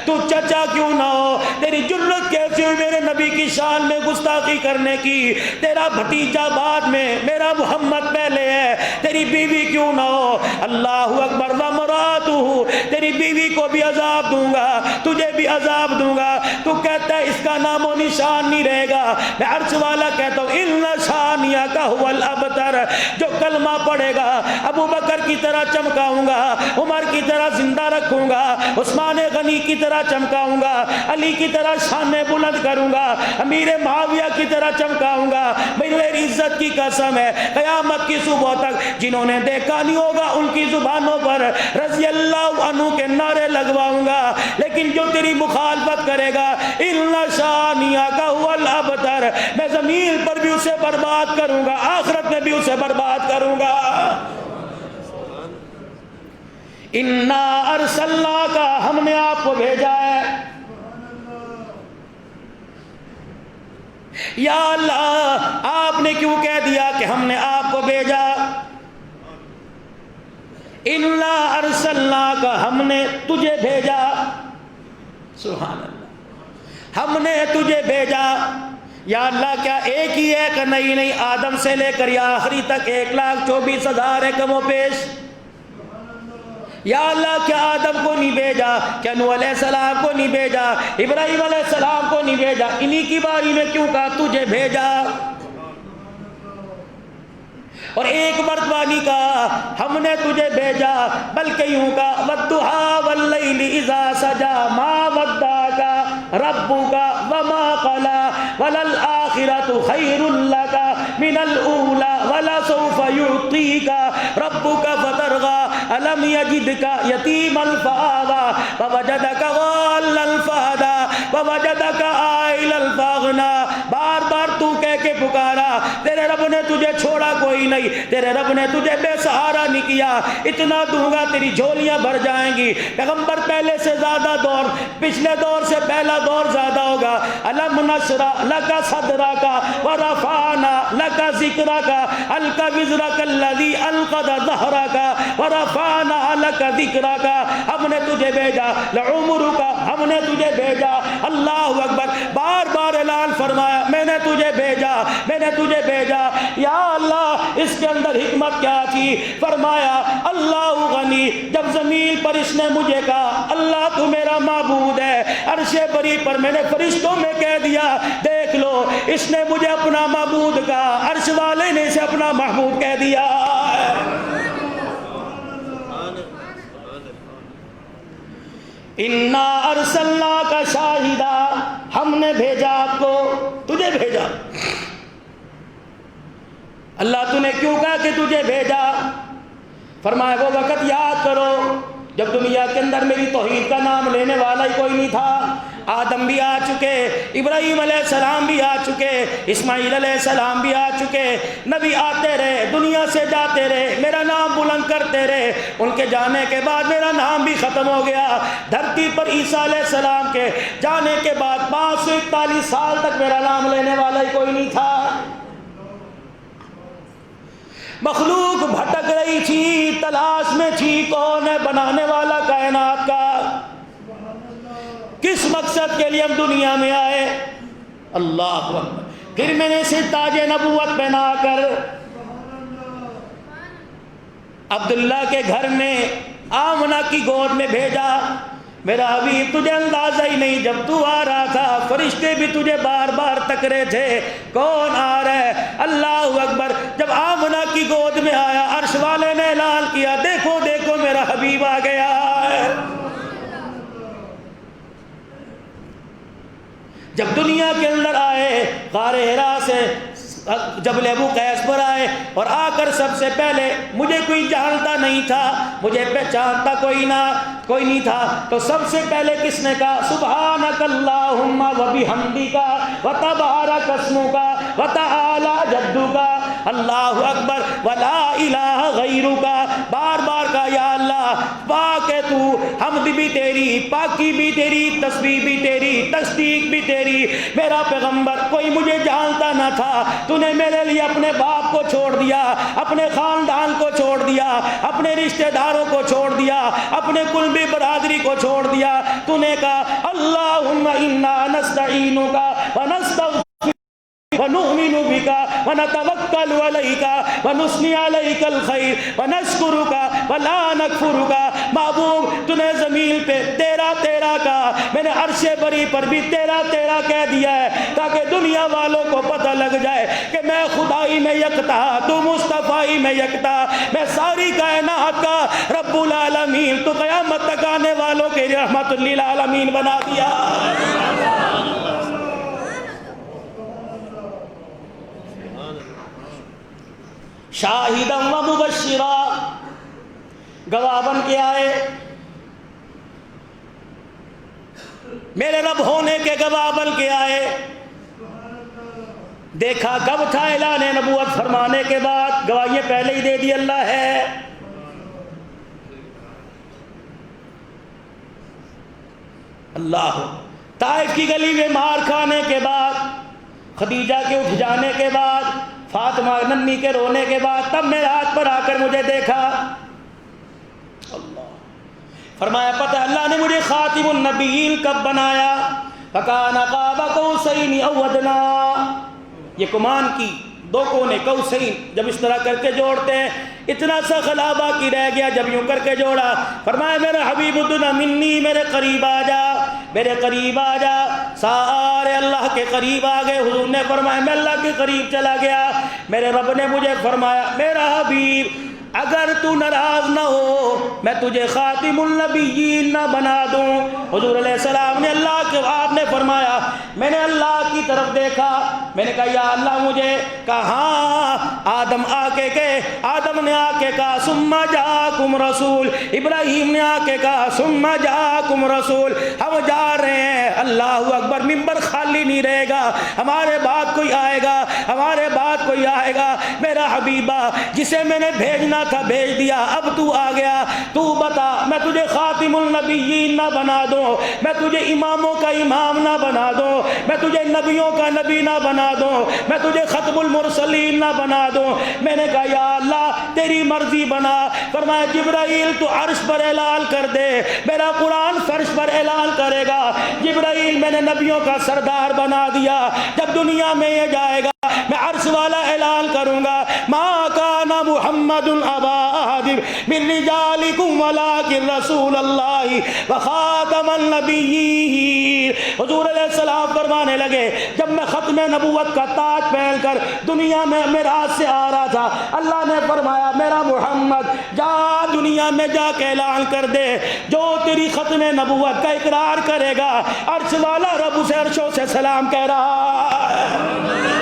تو چچا کیوں نہ ہو، تیری جرت کیسی ہوئی میرے نبی کی شان میں گستاخی کرنے کی، تیرا بھتیجا بعد میں، میرا محمد پہلے ہے، تیری بیوی کیوں نہ ہو، اللہ اکبر ومراتہ، تیری بیوی کو بھی عذاب دوں گا، تجھے بھی عذاب دوں گا۔ تو کہتا ہے اس کا نام و نشان نہیں رہے گا، میں عرش والا کہتا ہوں ان شانیک هو الابتر، جو کلمہ پڑھے گا ابو بکر کی طرح چمکاؤں گا، عمر کی طرح زندہ رکھوں گا، عثمان غنی کی طرح چمکاؤں گا، علی کی طرح شانیں بلند کروں گا، امیر معاویہ کی طرح چمکاؤں گا، میری عزت کی قسم ہے قیامت کی صبح تک جنہوں نے دیکھا نہیں ہوگا ان کی زبانوں پر رضی اللہ عنہ کے نعرے لگواؤں گا، لیکن جو تیری مخالفت کرے گا ان شانیک هو الابتر، میں زمین پر بھی اسے برباد کروں گا، آخرت میں بھی اسے برباد کروں گا۔ انا ارسلناک، ہم نے آپ کو بھیجا ہے، یا اللہ آپ نے کیوں کہہ دیا کہ ہم نے آپ کو بھیجا؟ انا ارسلناک، ہم نے تجھے بھیجا، سبحان اللہ، ہم نے تجھے بھیجا۔ یا اللہ کیا ایک ہی ہے کہ نہیں، آدم سے لے کر یا آخری تک 1,24,000 ہے کم و بیش۔ یا اللہ کیا آدم کو نہیں بھیجا، کیا نوح علیہ السلام کو نہیں بھیجا، ابراہیم علیہ السلام کو نہیں بھیجا، انہی کی باری میں کیوں کہا تجھے بھیجا؟ اور ایک مرتبہ نہیں کہا ہم نے تجھے بھیجا، بلکہ یوں کہا والضحی واللیل اذا سجا ما ودعک ربک وما قلی وللآخرۃ خیر لک من الاولی ولسوف یعطیک ربک فترضی الم یجدک یتیما فآوی ووجدک ضالا فہدی ووجدک عائلا فاغنی۔ بار بار تو کہہ کے پکارا، تیرے رب نے تجھے چھوڑا کوئی نہیں، تیرے رب نے تجھے بے سہارا نہیں کیا، اتنا دوں گا تیری جھولیاں بھر جائیں گی۔ پیغمبر پہلے سے زیادہ دور، پچھلے دور سے پہلا دور زیادہ ہوگا۔ الم نشرح لک صدرک ورفعنا لک ذکرک الک وزرک الذی انقض ظہرک ورفعنا لک ذکرک، ہم نے تجھے بھیجا، لعمرک، ہم نے تجھے بھیجا۔ اللہ اکبر، بار بار اعلان فرمایا میں نے تجھے بھیجا، میں نے تجھے بھیجا۔ یا اللہ اس کے اندر حکمت کیا تھی؟ فرمایا اللہ غنی، جب زمین پر اس نے مجھے کہا اللہ تو میرا معبود ہے، عرش بری پر میں نے فرشتوں میں کہہ دیا دیکھ لو اس نے مجھے اپنا معبود کہا، عرش والے نے اسے اپنا محبوب کہہ دیا۔ انا ارسلناک شاہدا، ہم نے بھیجا آپ کو، تجھے بھیجا۔ اللہ تو نے کیوں کہا کہ تجھے بھیجا؟ فرمایا وہ وقت یاد کرو جب دنیا کے اندر میری توحید کا نام لینے والا ہی کوئی نہیں تھا۔ آدم بھی آ چکے، ابراہیم علیہ السلام بھی آ چکے، اسماعیل علیہ السلام بھی آ چکے، نبی آتے رہے، دنیا سے جاتے رہے، میرا نام بلند کرتے رہے، ان کے جانے کے بعد میرا نام بھی ختم ہو گیا۔ دھرتی پر عیسیٰ علیہ السلام کے جانے کے بعد 541 سال تک میرا نام لینے والا ہی کوئی نہیں تھا۔ مخلوق بھٹک رہی تھی، تلاش میں تھی کون ہے بنانے والا کائنات کا، کس مقصد کے لیے ہم دنیا میں آئے۔ اللہ اکبر، پھر میں نے اسے تاج نبوت پہنا کر عبداللہ کے گھر میں آمنہ کی گود میں بھیجا۔ میرا حبیب تجھے اندازہ ہی نہیں، جب تو آ رہا تھا فرشتے بھی تجھے بار بار تک رہے تھے کون آ رہا ہے۔ اللہ اکبر، جب آمنہ کی گود میں آیا، عرش والے نے اعلان کیا دیکھو دیکھو میرا حبیب آ گیا ہے۔ جب دنیا کے اندر آئے، غار حرا سے جبل ابو قیس پر آئے، اور آ کر سب سے پہلے مجھے کوئی جانتا نہیں تھا، مجھے پہچانتا کوئی نہیں تھا، تو سب سے پہلے کس نے کہا سبحانک اللہم و بحمدک و تبارک اسمک و تعالی جدک اللہ اکبر ولا الہ غیرک، بار بار کہا یا اللہ پاک ہے تو، حمد بھی تیری، پاکی بھی تیری، تسبیح بھی تیری، تصدیق بھی تیری، میرا پیغمبر کوئی مجھے جانتا نہ تھا، تو نے میرے لیے اپنے باپ کو چھوڑ دیا، اپنے خاندان کو چھوڑ دیا، اپنے رشتہ داروں کو چھوڑ دیا، اپنے قلبی برادری کو چھوڑ دیا، تو نے کہا اللہم انا نستعینک ونستغفرک ونؤمن بک ونتوکل علیک ونثنی علیک الخیر ونشکرک ولا نکفرک۔ محبوب تو نے زمین پہ تیرا تیرا کہا، میں نے عرش بری پر بھی تیرا تیرا کہہ دیا ہے، تاکہ دنیا والوں کو پتہ لگ جائے کہ میں خدائی میں یکتا، تو مصطفیٰ میں یکتا، میں ساری کائنات کا رب العالمین، تو قیامت تک آنے والوں کے رحمت للعالمین بنا دیا۔ شاہدا و مبشرا، گواہ بن کے آئے، میرے رب ہونے کے گواہ بن کے آئے۔ دیکھا کب تھا اعلان نبوت فرمانے کے بعد، گواہی پہلے ہی دے دی اللہ ہے۔ اللہ طائف کی گلی میں مار کھانے کے بعد، خدیجہ کے اٹھ جانے کے بعد، فاطمہ ننی کے رونے کے بعد، تب میرے ہاتھ پر آ کر مجھے دیکھا، اللہ فرمایا پتہ اللہ نے مجھے خاتم النبیین کب بنایا، فکان قاب قوسین او ادنی، یہ کمان کی دو کونے قوسین جب اس طرح کر کے جوڑتے ہیں، اتنا سا خلا باقی رہ گیا جب یوں کر کے جوڑا، فرمایا میرے حبیب ادنا منی، میرے قریب آ جا، میرے قریب آ جا، سارے اللہ کے قریب آ گئے۔ حضور نے فرمایا میں اللہ کے قریب چلا گیا، میرے رب نے مجھے فرمایا میرا حبیب اگر تو ناراض نہ ہو میں تجھے خاتم النبیین نہ بنا دوں۔ حضور علیہ السلام نے اللہ کے، آپ نے فرمایا میں نے اللہ کی طرف دیکھا، میں نے کہا یا اللہ مجھے، کہا ہاں آدم آ کے کہے، آدم نے آ کے کہا ثم جاءکم رسول، ابراہیم نے آ کے کہا ثم جاءکم رسول، ہم جا رہے ہیں، اللہ اکبر، ممبر خالی نہیں رہے گا، ہمارے بعد کوئی آئے گا، ہمارے بعد کوئی آئے گا۔ میرا حبیبہ جسے میں نے بھیجنا تھا بھیج دیا، اب تو آ گیا، تو بتا میں تجھے خاتم النبیین نہ بنا دوں، میں تجھے اماموں کا امام نہ بنا دوں، میں تجھے نبیوں کا نبی نہ بنا دوں، میں تجھے ختم المرسلین نہ بنا دوں۔ میں نے کہا یا اللہ تیری مرضی بنا۔ فرمایا جبرائیل تو عرش پر اعلان کر دے، میرا قرآن فرش پر اعلان کرے گا، جبرائیل میں نے نبیوں کا سردار بنا دیا، جب دنیا میں یہ جائے گا میں عرش والا اعلان کروں گا ما کان محمد ابا احد من رجالکم ولکن رسول اللہ وخاتم النبیین۔ حضور علیہ السلام فرمانے لگے جب میں ختم نبوت کا تاج پہن کر دنیا میں معراج سے آ رہا تھا، اللہ نے فرمایا میرا محمد جا دنیا میں جا کے اعلان کر دے، جو تیری ختم نبوت کا اقرار کرے گا عرش والا رب اسے عرشوں سے سلام کہہ رہا ہے۔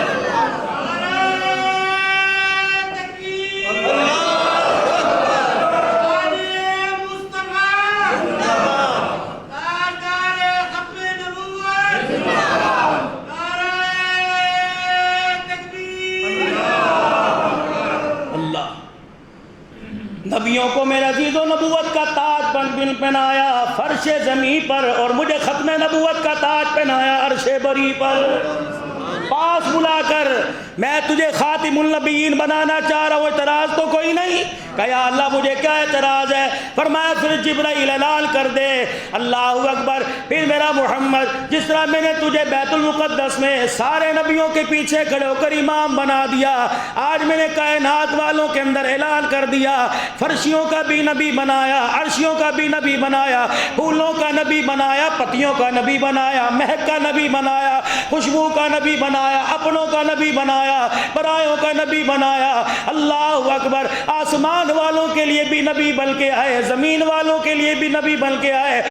نبیوں کو میرے عزیز و نبوت کا تاج بن پہنایا فرش زمین پر، اور مجھے ختم نبوت کا تاج پہنایا عرش بری پر، پاس بلا کر میں تجھے خاتم النبیین بنانا چاہ رہا ہوں، اعتراض تو کوئی نہیں۔ کہا یا اللہ مجھے کیا اعتراض ہے؟ فرمایا پھر جبرائیل اعلان کر دے۔ اللہ اکبر۔ پھر میرا محمد جس طرح میں نے تجھے بیت المقدس میں سارے نبیوں کے پیچھے کھڑے ہو کر امام بنا دیا، آج میں نے کائنات والوں کے اندر اعلان کر دیا، فرشیوں کا بھی نبی بنایا، عرشیوں کا بھی نبی بنایا، پھولوں کا نبی بنایا، پتیوں کا نبی بنایا، مہک کا نبی بنایا، خوشبو کا نبی بنایا، اپنوں کا نبی بنایا، پرایوں کا نبی بنایا۔ اللہ اکبر۔ آسمان والوں کے لیے بھی نبی بن کے آئے، زمین والوں کے لیے بھی نبی بن کے آئے۔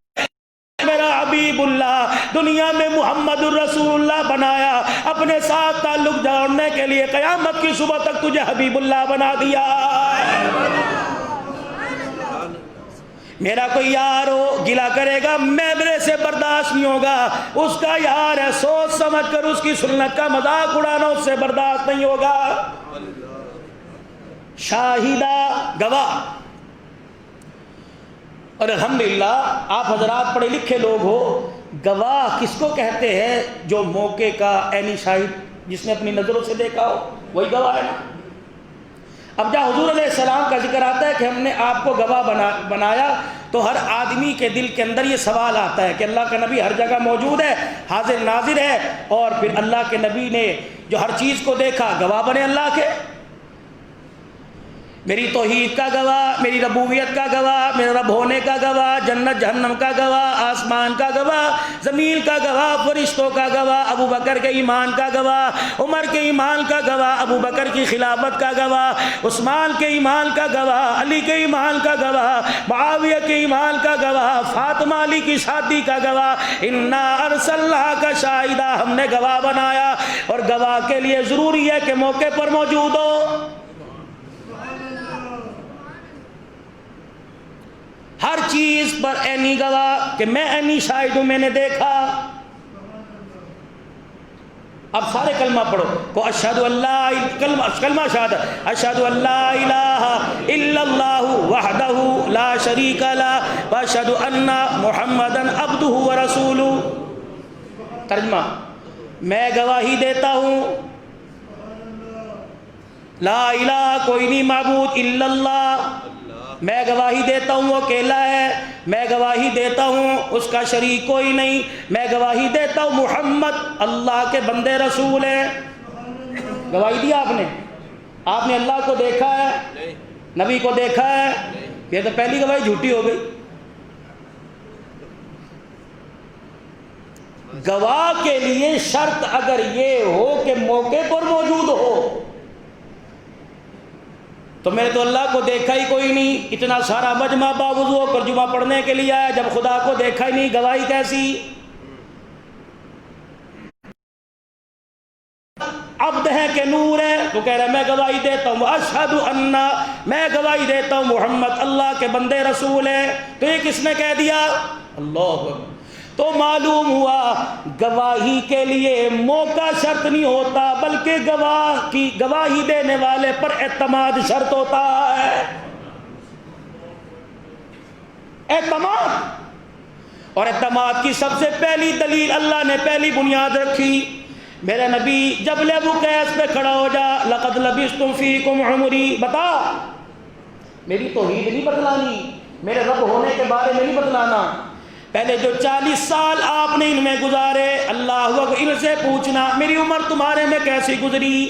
میرا حبیب اللہ دنیا میں محمد الرسول اللہ بنایا، اپنے ساتھ تعلق جوڑنے کے لیے قیامت کی صبح تک تجھے حبیب اللہ بنا دیا۔ میرا کوئی یار ہو گلا کرے گا، میرے سے برداشت نہیں ہوگا، اس کا یار ہے، سوچ سمجھ کر اس کی سنت کا مذاق اڑانا اس سے برداشت نہیں ہوگا۔ شاہدہ گواہ۔ اور الحمدللہ آپ حضرات پڑھے لکھے لوگ ہو، گواہ کس کو کہتے ہیں؟ جو موقع کا عینی شاہد، جس نے اپنی نظروں سے دیکھا ہو، وہی گواہ ہے نا۔ اب جہاں حضور علیہ السلام کا ذکر آتا ہے کہ ہم نے آپ کو گواہ بنایا، تو ہر آدمی کے دل کے اندر یہ سوال آتا ہے کہ اللہ کا نبی ہر جگہ موجود ہے، حاضر ناظر ہے، اور پھر اللہ کے نبی نے جو ہر چیز کو دیکھا، گواہ بنے اللہ کے۔ میری توحید کا گواہ، میری ربوبیت کا گواہ، میرا رب ہونے کا گواہ، جنت جہنم کا گواہ، آسمان کا گواہ، زمین کا گواہ، فرشتوں کا گواہ، ابو بکر کے ایمان کا گواہ، عمر کے ایمان کا گواہ، ابو بکر کی خلافت کا گواہ، عثمان کے ایمان کا گواہ، علی کے ایمان کا گواہ، معاویہ کے ایمان کا گواہ، فاطمہ علی کی شادی کا گواہ۔ انا ارسلناک شاہدا، ہم نے گواہ بنایا، اور گواہ کے لیے ضروری ہے کہ موقع پر موجود ہو۔ ہر چیز پر عینی گواہ کہ میں عینی شاہد ہوں، میں نے دیکھا۔ اب سارے کلمہ پڑھو کو اشہد اللہ، کلمہ شہادت، اشہد اللہ الہ الا اللہ وحدہ لا شریک لہ واشہد ان محمدا عبدہ ورسولہ۔ ترجمہ، میں گواہی دیتا ہوں لا الہ کوئی نہیں معبود الا اللہ، میں گواہی دیتا ہوں وہ اکیلا ہے، میں گواہی دیتا ہوں اس کا شریک کوئی نہیں، میں گواہی دیتا ہوں محمد اللہ کے بندے رسول ہیں۔ گواہی دی آپ نے اللہ کو دیکھا ہے، نبی کو دیکھا ہے، یہ تو پہلی گواہی جھوٹی ہو گئی۔ گواہ کے لیے شرط اگر یہ ہو کہ موقع پر موجود ہو، تو میں نے تو اللہ کو دیکھا ہی کوئی نہیں، اتنا سارا مجمع باوضو ہو کر جمعہ پڑھنے کے لیے آیا، جب خدا کو دیکھا ہی نہیں، گواہی کیسی؟ عبد ہے کہ نور ہے؟ تو کہہ رہا ہے میں گواہی دیتا ہوں اشہد ان، میں گواہی دیتا ہوں محمد اللہ کے بندے رسول ہیں۔ تو یہ کس نے کہہ دیا؟ اللہ۔ تو معلوم ہوا گواہی کے لیے موقع شرط نہیں ہوتا، بلکہ گواہ کی گواہی دینے والے پر اعتماد شرط ہوتا ہے۔ اعتماد، اور اعتماد کی سب سے پہلی دلیل اللہ نے پہلی بنیاد رکھی۔ میرے نبی جبل ابو قیس پہ کھڑا ہو جا، لقد لبثت فیکم عمری، بتا، میری توحید نہیں بتلانی، میرے رب ہونے کے بارے میں نہیں بتلانا، پہلے جو 40 سال آپ نے ان میں گزارے، اللہ اکبر، ان سے پوچھنا میری عمر تمہارے میں کیسی گزری،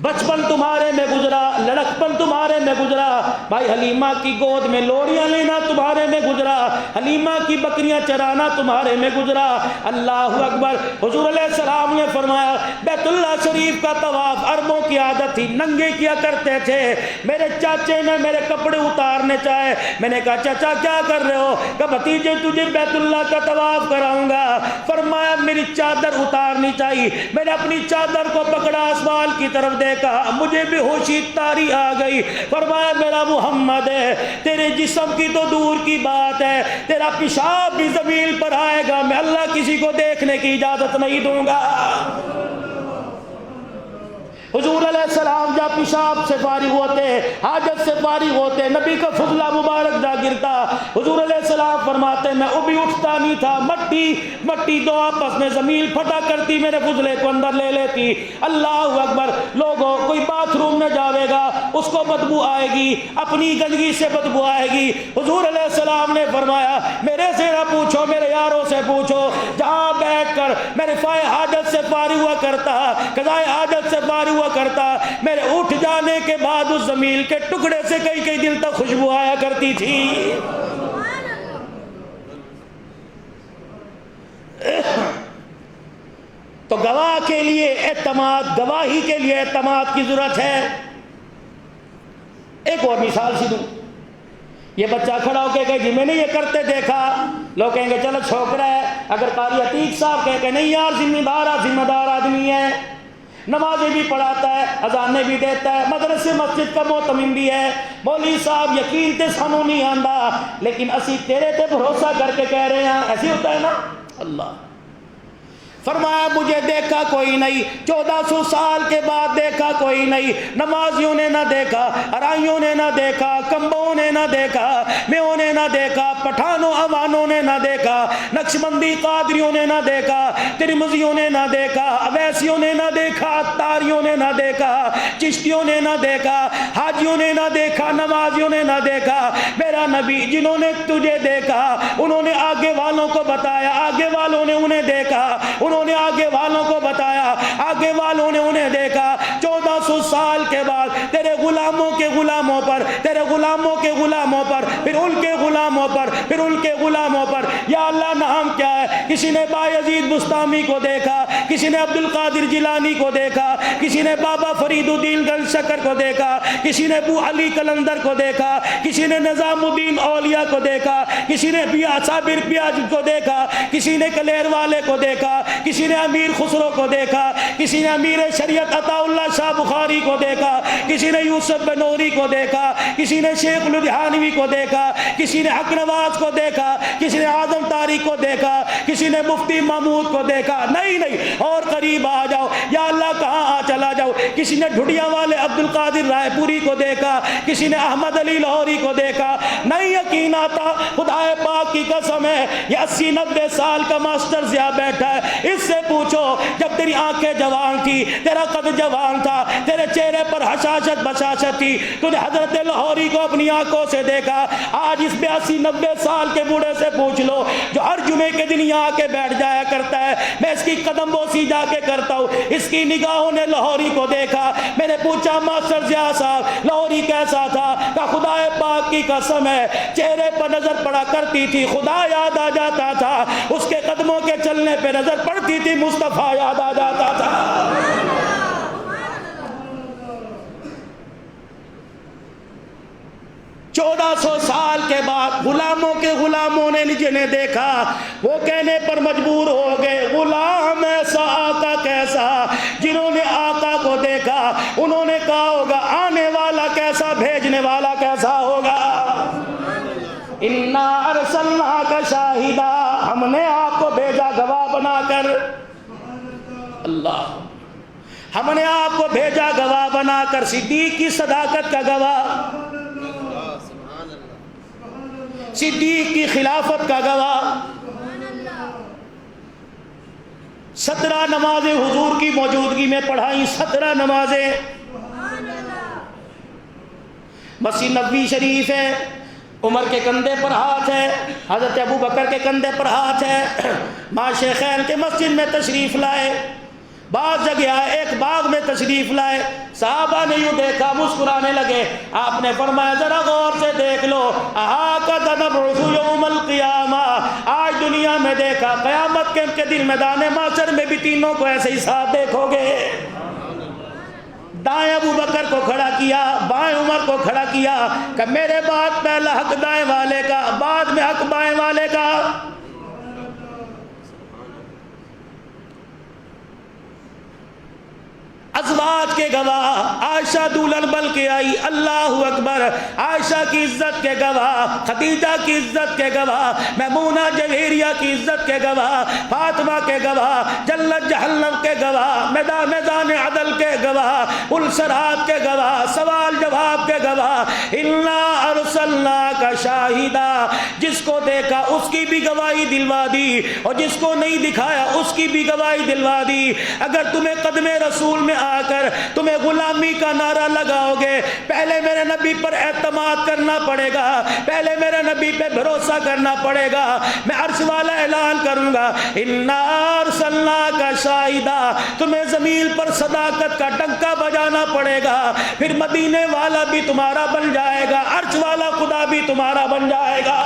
بچپن تمہارے میں گزرا، لڑکپن تمہارے میں گزرا، بھائی حلیمہ کی گود میں لوڑیاں لینا تمہارے میں گزرا، حلیمہ کی بکریاں چرانا تمہارے میں گزرا۔ اللہ اکبر۔ حضور علیہ السلام نے فرمایا بیت اللہ شریف کا طواف عربوں کی عادت تھی، ننگے کیا کرتے تھے، میرے چاچے نے میرے کپڑے اتارنے چاہے، میں نے کہا چاچا کیا کر رہے ہو؟ کہ بھتیجے تجھے بیت اللہ کا طواف کراؤں گا۔ فرمایا میری چادر اتارنی چاہیے، میں نے اپنی چادر کو پکڑا، آسمان کی طرف دیکھا، مجھے بھی ہوشی تاری آ گئی۔ فرمایا میرا محمد ہے، تیرے جسم کی تو دور کی بات ہے، تیرا پیشاب بھی زمین پر آئے گا، میں اللہ کسی کو دیکھنے کی اجازت نہیں دوں گا۔ حضور علیہ السلام یا پیشاب سے فارغ ہوتے, حاجت سے فارغ ہوتے, نبی کا فضلہ مبارک جا گرتا. حضور علیہ السلام فرماتے میں ابھی اٹھتا نہیں تھا, مٹی دو آپس میں زمین پھٹا کرتی, میرے فضلے کو اندر لے لیتی. اللہ اکبر. لوگوں کوئی باتھ روم میں جاوے گا اس کو بدبو آئے گی, اپنی گندگی سے بدبو آئے گی. حضور علیہ السلام نے فرمایا میرے سے نہ پوچھو, میرے یاروں سے پوچھو, جہاں بیٹھ کر میں رفاع حاجت سے فارغ ہوا کرتا, قضاء حاجت سے فارغ ہوا کرتا, میرے اٹھ جانے کے بعد اس زمین کے ٹکڑے سے کئی دن تک خوشبو آیا کرتی تھی. تو گواہ کے لیے اعتماد, گواہی کے لیے اعتماد کی ضرورت ہے. ایک اور مثال سی دوں. یہ بچہ کھڑا ہو کے کہے جی میں نے یہ کرتے دیکھا, لوگ کہیں گے چلو چھوکرا ہے. اگر قاری عتیق صاحب کہے کہ نہیں یار ذمہ دار آدمی ہے, نمازیں بھی پڑھاتا ہے, اذانیں بھی دیتا ہے, مدرسے مسجد کا معتمم بھی ہے, مولوی صاحب یقین تے سانوں نہیں آندا لیکن اسی تیرے تے بھروسہ کر کے کہہ رہے ہیں, ایسے ہوتا ہے نا. اللہ فرمایا مجھے دیکھا کوئی نہیں, 1400 سال کے بعد دیکھا کوئی نہیں. نمازیوں نے نہ دیکھا, ارائیوں نے نہ دیکھا, کمبوں نے نہ دیکھا, میوں نے نہ دیکھا, پٹھانوں عوانوں نے نہ دیکھا, نقشبندی قادریوں نے نہ دیکھا, ترمذیوں نے نہ دیکھا, اویسیوں نے نہ دیکھا, تاریوں نے نہ دیکھا, چشتیوں نے نہ دیکھا, حاجیوں نے نہ دیکھا, نمازیوں نے نہ دیکھا. میرا نبی جنہوں نے تجھے دیکھا انہوں نے آگے والوں کو بتایا, آگے والوں نے انہیں دیکھا, انہوں نے آگے والوں کو بتایا, آگے والوں نے انہیں دیکھا. 1400 سال کے بعد تیرے غلاموں کے غلاموں پر, تیرے غلاموں کے غلاموں پر, پھر ان کے غلاموں پر, پھر ان کے غلاموں پر. یا اللہ نام کیا ہے؟ کسی نے بایزید بستامی کو دیکھا, کسی نے عبد القادر جیلانی کو دیکھا, کسی نے بابا فرید الدین گنج شکر کو دیکھا, کسی نے ابو علی قلندر کو دیکھا, کسی نے نظام الدین اولیاء کو دیکھا, کسی نے صابر پیاج کو دیکھا, کسی نے کلیر والے کو دیکھا, کسی نے امیر خسرو کو دیکھا, کسی نے امیر شریعت عطا اللہ شاہ بخاری کو دیکھا, کسی نے یوسف بنوری کو دیکھا, کسی نے شیخ لدھیانوی کو دیکھا, کسی نے حق نواز کو دیکھا, کسی نے اعظم طارق کو دیکھا, کسی نے مفتی محمود کو دیکھا. نہیں اور قریب آ جاؤ, یا اللہ کہاں چلا جاؤ. کسی نے ڈھڈیا والے عبد القادر رائے پوری کو دیکھا, کسی نے احمد علی لاہوری کو دیکھا. نہیں یقین آتا, خدا پاک کی قسم ہے یہ 80-90 سال کا ماسٹر ضیاء بیٹھا ہے, اس سے پوچھو جب تیری آنکھیں جوان تھی, تیرا قد جوان تھا, تیرے چہرے پر حشاشت بشاشت تھی, تو نے حضرت لاہوری کو اپنی آنکھوں سے دیکھا. آج اس 82-90 سال کے بوڑھے سے پوچھ لو جو ہر جمعے کے دن یہاں کے بیٹھ جایا کرتا ہے, میں اس کی قدم بوسی جا کے کرتا ہوں, اس کی نگاہوں نے لاہوری کو دیکھا. میں نے پوچھا ماسٹر ضیاء صاحب لاہوری کیسا تھا؟ کہ خدا پاک کی قسم ہے چہرے پر نظر پڑا کرتی تھی خدا یاد آ جاتا تھا, اس کے قدموں کے چلنے پہ نظر پڑتی تھی مصطفیٰ یاد آ جاتا تھا. 1400 سال کے بعد غلاموں کے غلاموں نے جنہیں دیکھا وہ کہنے پر مجبور ہو گئے غلام ایسا آقا کیسا. جنہوں نے آقا کو دیکھا انہوں نے کہا ہوگا آنے والا کیسا, بھیجنے والا کیسا ہوگا. انا ارسلناک شاہدا, ہم نے آپ کو بھیجا گواہ بنا کر. اللہ, ہم نے آپ کو بھیجا گواہ بنا کر, صدیق کی صداقت کا گواہ, صدیق کی خلافت کا گواہ. 17 نمازیں حضور کی موجودگی میں پڑھائیں, 17 نمازیں. مسجد نبوی شریف ہے, عمر کے کندھے پر ہاتھ ہے, حضرت ابو بکر کے کندھے پر ہاتھ ہے. ماں شیخین کے مسجد میں تشریف لائے, بعض جگہ ایک باغ میں تشریف لائے. صحابہ نے یوں دیکھا, مسکرانے لگے. آپ نے فرمایا ذرا غور سے دیکھ لو, احاقت نبعث یوم القیامہ, آج دنیا میں دیکھا, قیامت کے دن میدان محشر میں بھی تینوں کو ایسے ہی ساتھ دیکھو گے. دائیں ابو بکر کو کھڑا کیا, بائیں عمر کو کھڑا کیا کہ میرے بعد پہلا حق دائیں والے کا, بعد میں حق بائیں والے کا. ازواج کے گواہ عائشہ دولن بن کے آئی، اللہ اکبر، عائشہ کی عزت کے گواہ، خدیجہ کی عزت کے گواہ، میمونہ جویریہ کی عزت کے گواہ، فاطمہ کے گواہ، جنت جہنم کے گواہ، میدان عدل کے گواہ، الصراط کے گواہ، سوال جواب کے گواہ، انا ارسلناک شاہدا، جس کو دیکھا اس کی بھی گواہی دلوا دی اور جس کو نہیں دکھایا اس کی بھی گواہی دلوا دی۔ اگر تمہیں قدم رسول میں آ کر تمہیں غلامی کا نعرہ لگاؤ گے، پہلے میرے نبی پر اعتماد کرنا پڑے گا، پہلے میرے نبی پہ بھروسہ کرنا پڑے گا، میں عرش والا اعلان کروں گا انا ارسلناک شاہدا، تمہیں زمین پر صداقت کا ڈنکا بجانا پڑے گا، پھر مدینے والا بھی تمہارا بن جائے گا، عرش والا خدا بھی تمہارا بن جائے گا۔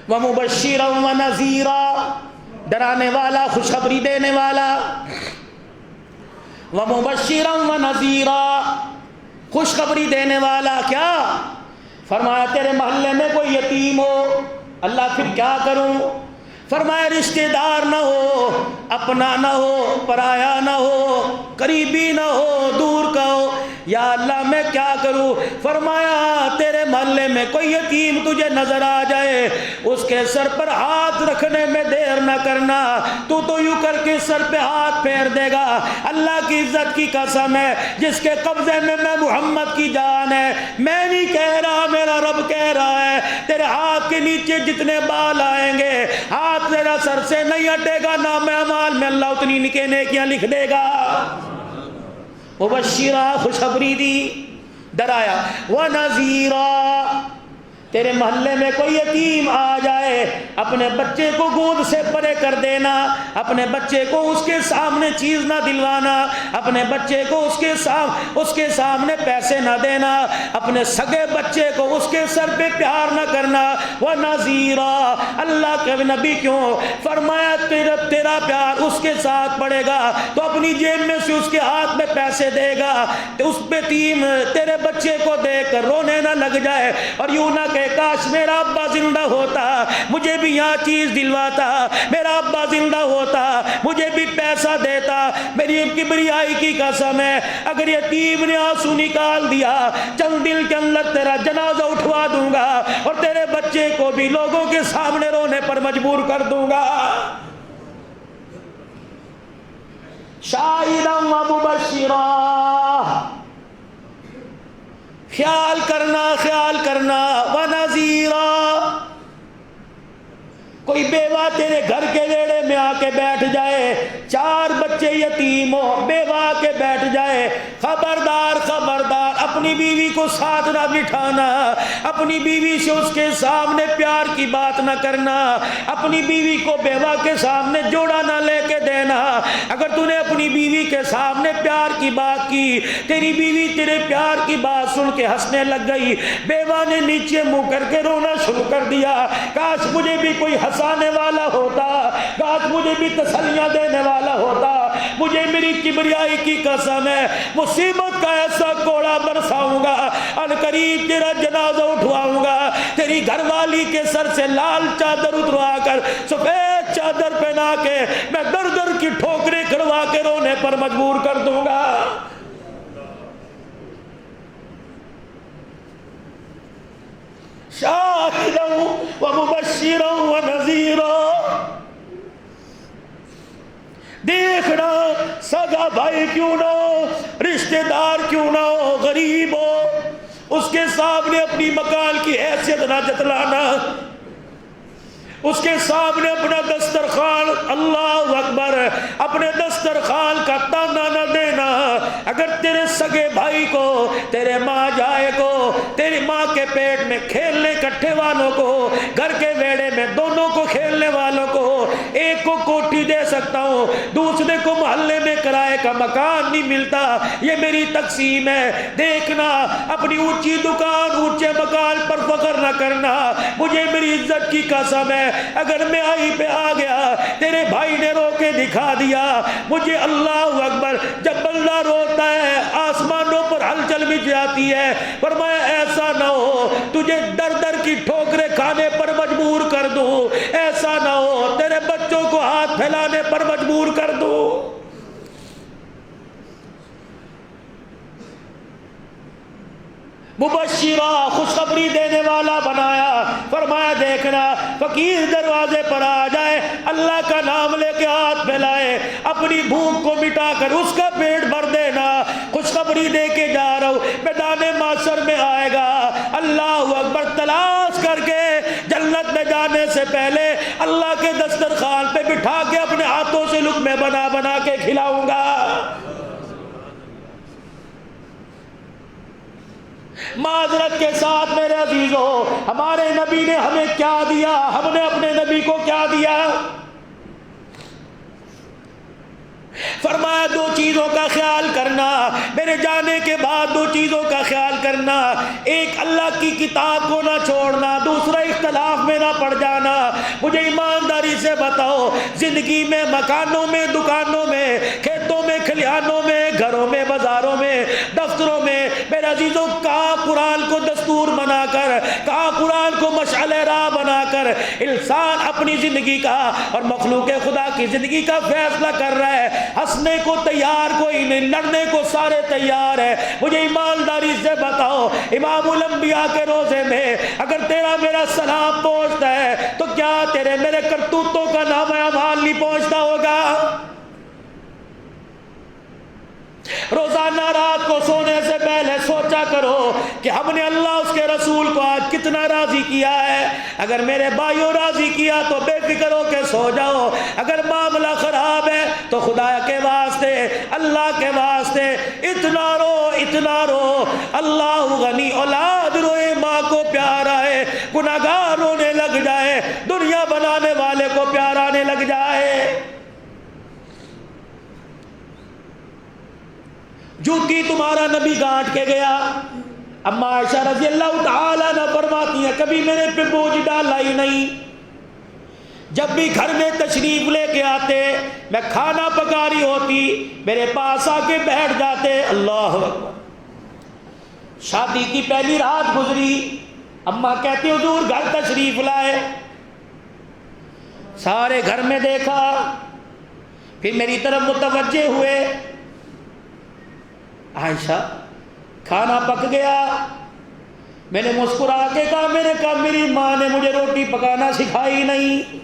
وَمُبَشِّرًا وَنَذِيرًا، ڈرانے والا، خوشخبری دینے والا۔ وَمُبَشِّرًا وَنَذِيرًا، خوشخبری دینے والا کیا؟ فرمایا تیرے محلے میں کوئی یتیم ہو، اللہ پھر کیا کروں؟ فرمایا رشتہ دار نہ ہو، اپنا نہ ہو، پرایا نہ ہو، قریبی نہ ہو، دور کا ہو، یا اللہ میں کیا کروں؟ فرمایا تیرے محلے میں کوئی یتیم تجھے نظر آ جائے، اس کے سر پر ہاتھ رکھنے میں دیر نہ کرنا، تو یوں کر کے سر پہ ہاتھ پھیر دے گا، اللہ کی عزت کی قسم ہے جس کے قبضے میں میں محمد کی جان ہے، میں نہیں کہہ رہا، میرا رب کہہ رہا ہے، تیرے ہاتھ کے نیچے جتنے بال آئیں گے ہاتھ تیرا سر سے نہیں ہٹے گا، نام اعمال میں اللہ اتنی نیکیاں لکھ دے گا۔ مبشرہ، خوشخبری دی، ڈرایا، وَنَذِيرًا، تیرے محلے میں کوئی یتیم آ جائے، اپنے بچے کو گود سے پرے کر دینا، اپنے بچے کو اس کے سامنے چیز نہ دلوانا، اپنے بچے کو اس کے سامنے پیسے نہ دینا، اپنے سگے بچے کو اس کے سر پہ پیار نہ کرنا۔ وَنَذِيرًا، اللہ کے نبی کیوں؟ فرمایا تیرا پیار اس کے ساتھ پڑے گا تو اپنی جیب میں سے اس کے ہاتھ میں پیسے دے گا، تو اس پہ یتیم تیرے بچے کو دیکھ کر رونے نہ لگ جائے اور یوں نہ کہ کاش میرا ابا زندہ ہوتا مجھے بھی یہاں چیز دلواتا، میرا ابا زندہ ہوتا مجھے بھی پیسہ دیتا، میری کبریائی کی قسم ہے اگر یتیم نے آنسو نکال دیا چند دن کے اندر تیرا جنازہ اٹھوا دوں گا اور تیرے بچے کو بھی لوگوں کے سامنے رونے پر مجبور کر دوں گا۔ شاہداً و مبشرا، خیال کرنا، ونذیرا، کوئی بیوہ تیرے گھر کے ویڑے میں آ کے بیٹھ جائے، 4 بچے یتیم ہو، بیوہ آ کے بیٹھ جائے، خبردار اپنی بیوی کو ساتھ نہ بٹھانا، اپنی بیوی سے اس کے سامنے پیار کی بات نہ کرنا، اپنی بیوی کو بیوہ کے سامنے جوڑا نہ لے کے دینا۔ اگر تو نے اپنی بیوی کے سامنے پیار کی بات کی، تیری بیوی تیرے پیار کی بات سن کے ہنسنے لگ گئی، بیوہ نے نیچے منہ کر کے رونا شروع کر دیا، کاش مجھے بھی کوئی ہنسانے والا ہوتا، کاش مجھے بھی تسلیاں دینے والا ہوتا، مجھے میری کبریائی کی قسم ہے مصیبت کا ایسا کوڑا برساؤں گا، ان قریب تیرا جنازہ اٹھواؤں گا، تیری گھر والی کے سر سے لال چادر اتروا کر سفید چادر پہنا کے میں در در کی ٹھوکریں کھڑوا کے رونے پر مجبور کر دوں گا۔ شاہداً ومبشرا ونذیرا، دیکھنا سگا بھائی کیوں نہ ہو، رشتہ دار کیوں نہ ہو، غریب ہو، اس کے سامنے اپنی مکان کی حیثیت نہ جتلانا، اس کے سامنے اپنا دسترخوان، اللہ اکبر، اپنے دسترخوان کا تانا نہ دینا۔ اگر تیرے سگے بھائی کو، تیرے ماں جائے کو، تیری ماں کے پیٹ میں کھیلنے کٹھے والوں کو، گھر کے ویڑے میں دونوں کو کھیلنے والوں کو، ایک کو کوٹھی دے سکتا ہوں، دوسرے کو محلے میں کرائے کا مکان نہیں ملتا، یہ میری تقسیم ہے۔ دیکھنا اپنی اونچی دکان، اونچے مکان پر فخر نہ کرنا، مجھے میری عزت کی قسم ہے اگر میں آئی پہ آ گیا، تیرے بھائی نے رو کے دکھا دیا مجھے، اللہ اکبر، جب بندہ روتا ہے آسمانوں پر ہلچل مچ جاتی ہے، فرمایا ایسا نہ ہو تجھے در در کی ٹھوکریں کھانے پر مجبور کر دوں، ایسا نہ ہو تیرے بچوں کو ہاتھ پھیلانے پر مجبور کر دوں۔ مبشرہ، خوشخبری دینے والا بنایا، فرمایا دیکھنا فقیر دروازے پر آ جائے، اللہ کا نام لے کے ہاتھ پھیلائے، اپنی بھوک کو مٹا کر اس کا پیٹ بھر دینا، خوشخبری دے کے جا رہا ہوں، میدان معاشر میں آئے گا، اللہ اکبر، تلاش کر کے جنت میں جانے سے پہلے اللہ کے دسترخوان پہ بٹھا کے اپنے ہاتھوں سے لقمے بنا بنا کے کھلاؤں گا۔ معذرت کے ساتھ میرے عزیزوں، ہمارے نبی نے ہمیں کیا دیا، ہم نے اپنے نبی کو کیا دیا؟ فرمایا دو چیزوں کا خیال کرنا، میرے جانے کے بعد دو چیزوں کا خیال کرنا، ایک اللہ کی کتاب کو نہ چھوڑنا، دوسرا اختلاف میں نہ پڑ جانا۔ مجھے ایمانداری سے بتاؤ، زندگی میں مکانوں میں، دکانوں میں، کھیتوں میں، کھلیانوں میں، گھروں میں، بازاروں میں، دفتروں میں، میرے عزیزوں، کہاں قرآن کو دستور بنا کر، کہاں قرآن کو مشعل راہ بنا کر انسان اپنی زندگی کا اور مخلوق خدا کی زندگی کا فیصلہ کر رہا ہے؟ ہنسنے کو تیار کوئی نہیں، لڑنے کو سارے تیار ہے۔ مجھے ایمانداری سے بتاؤ، امام الانبیاء کے روزے میں اگر تیرا میرا سلام پہنچتا ہے تو کیا تیرے میرے کرتوتوں کا نام اعمال نہیں پہنچتا ہوگا؟ روزانہ رات کو سونے سے پہلے سوچا کرو کہ ہم نے اللہ اس کے رسول کو آج کتنا راضی کیا ہے۔ اگر میرے بھائیوں راضی کیا تو بے فکر ہو کے سو جاؤ، اگر معاملہ خراب ہے تو خدا کے واسطے، اللہ کے واسطے اتنا رو، اتنا رو۔ اللہ غنی، اولاد روئے ماں کو پیار آئے، گناہگار رونے لگ جائے، دنیا بنانے والے کو پیار آنے لگ جائے۔ جوتی تمہارا نبی گانٹ کے گیا، اما عائشہ رضی اللہ تعالیٰ عنہ فرماتی ہیں کبھی میرے پہ بوجھ ڈالا ہی نہیں، جب بھی گھر میں تشریف لے کے آتے، میں کھانا پکا رہی ہوتی، میرے پاس آ کے بیٹھ جاتے۔ اللہ اکبر۔ شادی کی پہلی رات گزری، اما کہتی حضور گھر تشریف لائے، سارے گھر میں دیکھا، پھر میری طرف متوجہ ہوئے، عائشہ کھانا پک گیا؟ میں نے مسکرا کے کہا، میں نے کہا میری ماں نے مجھے روٹی پکانا سکھائی نہیں۔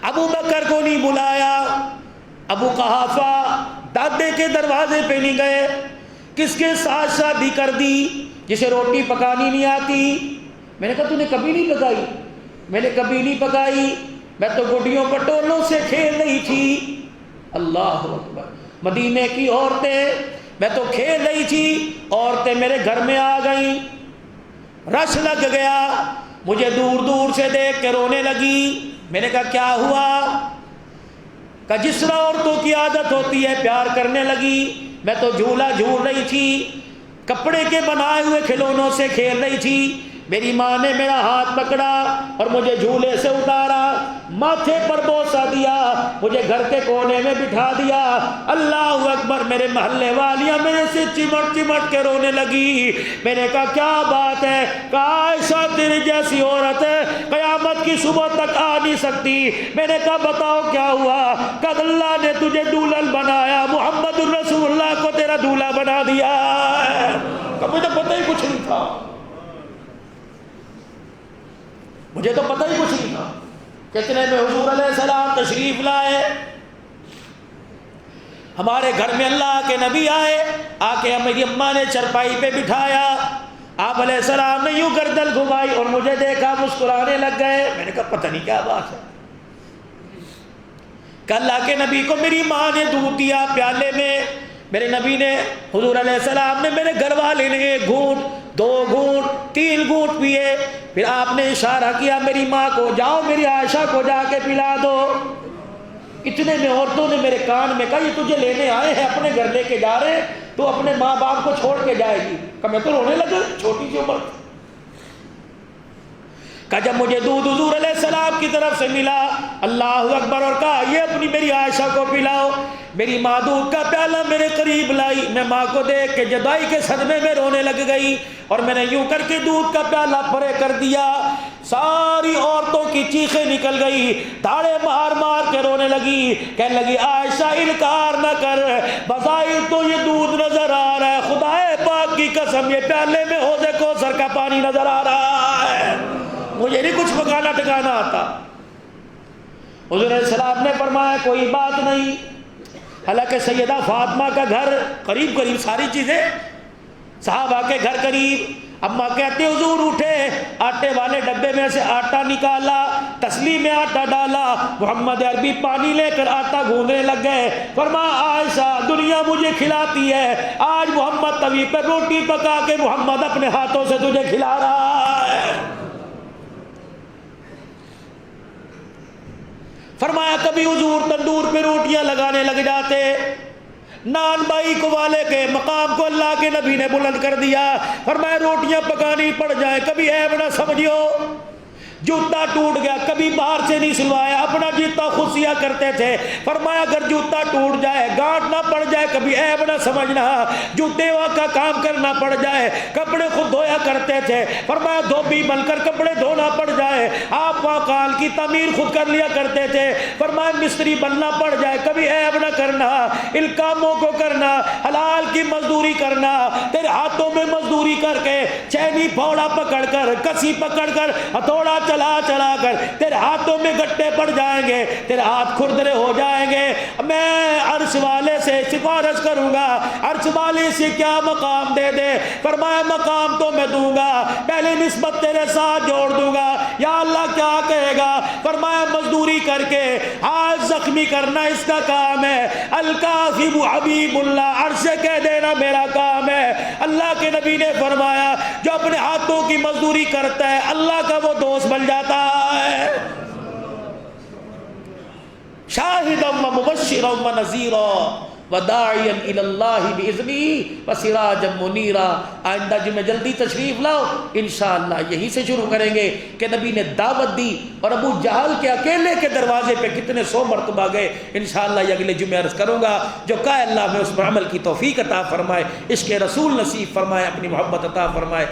ابو بکر کو نہیں بلایا، ابو قحافہ دادے کے دروازے پہ نہیں گئے، کس کے ساتھ شادی کر دی جسے روٹی پکانی نہیں آتی؟ میں نے کہا تو نے کبھی نہیں پکائی؟ میں نے کبھی نہیں پکائی، میں تو گڈیوں پٹولوں سے کھیل رہی تھی۔ اللہ اکبر۔ مدینے کی عورتیں، میں تو کھیل رہی تھی، عورتیں میرے گھر میں آ گئیں، رش لگ گیا، مجھے دور دور سے دیکھ کے رونے لگی۔ میں نے کہا کیا ہوا؟ کہ جس طرح عورتوں کی عادت ہوتی ہے پیار کرنے لگی، میں تو جھولا جھول رہی تھی، کپڑے کے بنائے ہوئے کھلونوں سے کھیل رہی تھی، میری ماں نے میرا ہاتھ پکڑا اور مجھے جھولے سے اتارا، ماتھے پر بوسہ دیا، مجھے گھر کے کونے میں بٹھا دیا۔ اللہ اکبر۔ میرے محلے والیاں میرے سے چمٹ چمٹ کے رونے لگی۔ میں نے کہا کیا بات ہے؟ کہا عائشہ تیری جیسی عورت ہے قیامت کی صبح تک آ نہیں سکتی۔ میں نے کہا بتاؤ کیا ہوا؟ کہ اللہ نے تجھے دلہن بنایا، محمد الرسول اللہ کو تیرا دولہا بنا دیا۔ کہ مجھے پتہ ہی کچھ نہیں تھا، مجھے تو پتہ ہی کچھ نہیں تھا۔ کتنے میں حضور علیہ السلام تشریف لائے، ہمارے گھر میں اللہ کے نبی آئے، آ کے میری اماں نے چرپائی پہ بٹھایا، آپ علیہ السلام نے یوں گردن گھمائی اور مجھے دیکھا، مسکرانے لگ گئے۔ میں نے کہا پتہ نہیں کیا بات ہے۔ کہ اللہ کے نبی کو میری ماں نے دودھ دیا پیالے میں، میرے نبی نے، حضور علیہ السلام نے، میرے گھر والے نے 1 گھونٹ 2 گھونٹ 3 گھونٹ پیے، پھر آپ نے اشارہ کیا میری ماں کو، جاؤ میری عائشہ کو جا کے پلا دو۔ اتنے میں عورتوں نے میرے کان میں کہا یہ تجھے لینے آئے ہیں، اپنے گھر لے کے جا رہے ہیں، تو اپنے ماں باپ کو چھوڑ کے جائے گی۔ کہ میں تو رونے لگا، چھوٹی سی عمر۔ کہ جب مجھے دودھ حضور علیہ السلام کی طرف سے ملا، اللہ اکبر، اور کہا یہ اپنی میری عائشہ کو پلاؤ، میری ماں دودھ کا پیالہ میرے قریب لائی، میں ماں کو دیکھ کے جدائی کے صدمے میں رونے لگ گئی، اور میں نے یوں کر کے دودھ کا پیالہ پرے کر دیا۔ ساری عورتوں کی چیخیں نکل گئی، دھاڑے مار مار کے رونے لگی، کہنے لگی عائشہ انکار نہ کر، بظاہر تو یہ دودھ نظر آ رہا ہے، خدائے پاک کی قسم یہ پیالے میں حوض کوثر کا پانی نظر آ رہا ہے، مجھے نہیں کچھ پکانا ٹکانا آتا۔ حضور علیہ السلام نے فرمایا کوئی بات نہیں۔ حالانکہ سیدہ فاطمہ کا گھر قریب قریب ساری چیزیں، صحابہ کے گھر قریب۔ اماں کہتے حضور اٹھے، آٹے والے ڈبے میں سے آٹا نکالا، تسلی میں آٹا ڈالا، محمد عربی پانی لے کر آٹا گوندنے لگ گئے۔ فرمایا عائشہ دنیا مجھے کھلاتی ہے، آج محمد توی پر روٹی پکا کے محمد اپنے ہاتھوں سے تجھے کھلا رہا ہے۔ فرمایا کبھی حضور تندور پہ روٹیاں لگانے لگ جاتے، نان بائی کو والے کے مقام کو اللہ کے نبی نے بلند کر دیا، فرمایا روٹیاں پکانی پڑ جائیں کبھی عیب نہ سمجھو، جوتا ٹوٹ گیا کبھی باہر سے نہیں سلوایا، اپنا جوتا خود سیا کرتے تھے، فرمایا اگر جوتا ٹوٹ جائے گانٹ نہ پڑ جائے کبھی عیب نہ سمجھنا، جوتے کا کام کرنا پڑ جائے کپڑے خود دھویا کرتے تھے، فرمایا دھوبی بن کر کپڑے دھونا پڑ جائے آپ وہاں کی تعمیر خود کر لیا کرتے تھے، فرمایا مستری بننا پڑ جائے کبھی عیب نہ کرنا، ان کاموں کو کرنا، حلال کی مزدوری کرنا، تیرے ہاتھوں میں مزدوری کر کے چینی پھوڑا پکڑ کر کسی پکڑ کر ہتھوڑا چلا چلا کر تیرے ہاتھوں میں گٹے پڑ جائیں گے، تیرے ہاتھ کھردرے ہو جائیں گے، میں عرش والے سے سفارش کروں گا عرش والے سے کیا مقام دے دے، فرمایا مقام تو میں دوں گا، پہلے نسبت تیرے ساتھ جوڑ دوں گا، یا اللہ کیا کہے گا، فرمایا مزدوری کر کے ہاتھ زخمی کرنا اس کا کام ہے، الکاذب حبیب اللہ، عرش سے کہہ دینا میرا کام ہے۔ اللہ کے نبی نے فرمایا جو اپنے ہاتھوں کی مزدوری کرتا ہے اللہ کا وہ دوست بن جاتا ہے۔ شاہدا و مبشرا و نذیرا وداعیا الی اللہ باذنہ وسراجا منیرا۔ آئندہ جمعہ جلدی تشریف لاؤ، انشاءاللہ یہی سے شروع کریں گے کہ نبی نے دعوت دی اور ابو جہل کے اکیلے کے دروازے پہ کتنے 100 مرتبہ گئے، انشاءاللہ یہ اگلے جمعہ عرض کروں گا۔ جو کہا اللہ میں اس پر عمل کی توفیق عطا فرمائے، عشق رسول نصیب فرمائے، اپنی محبت عطا فرمائے۔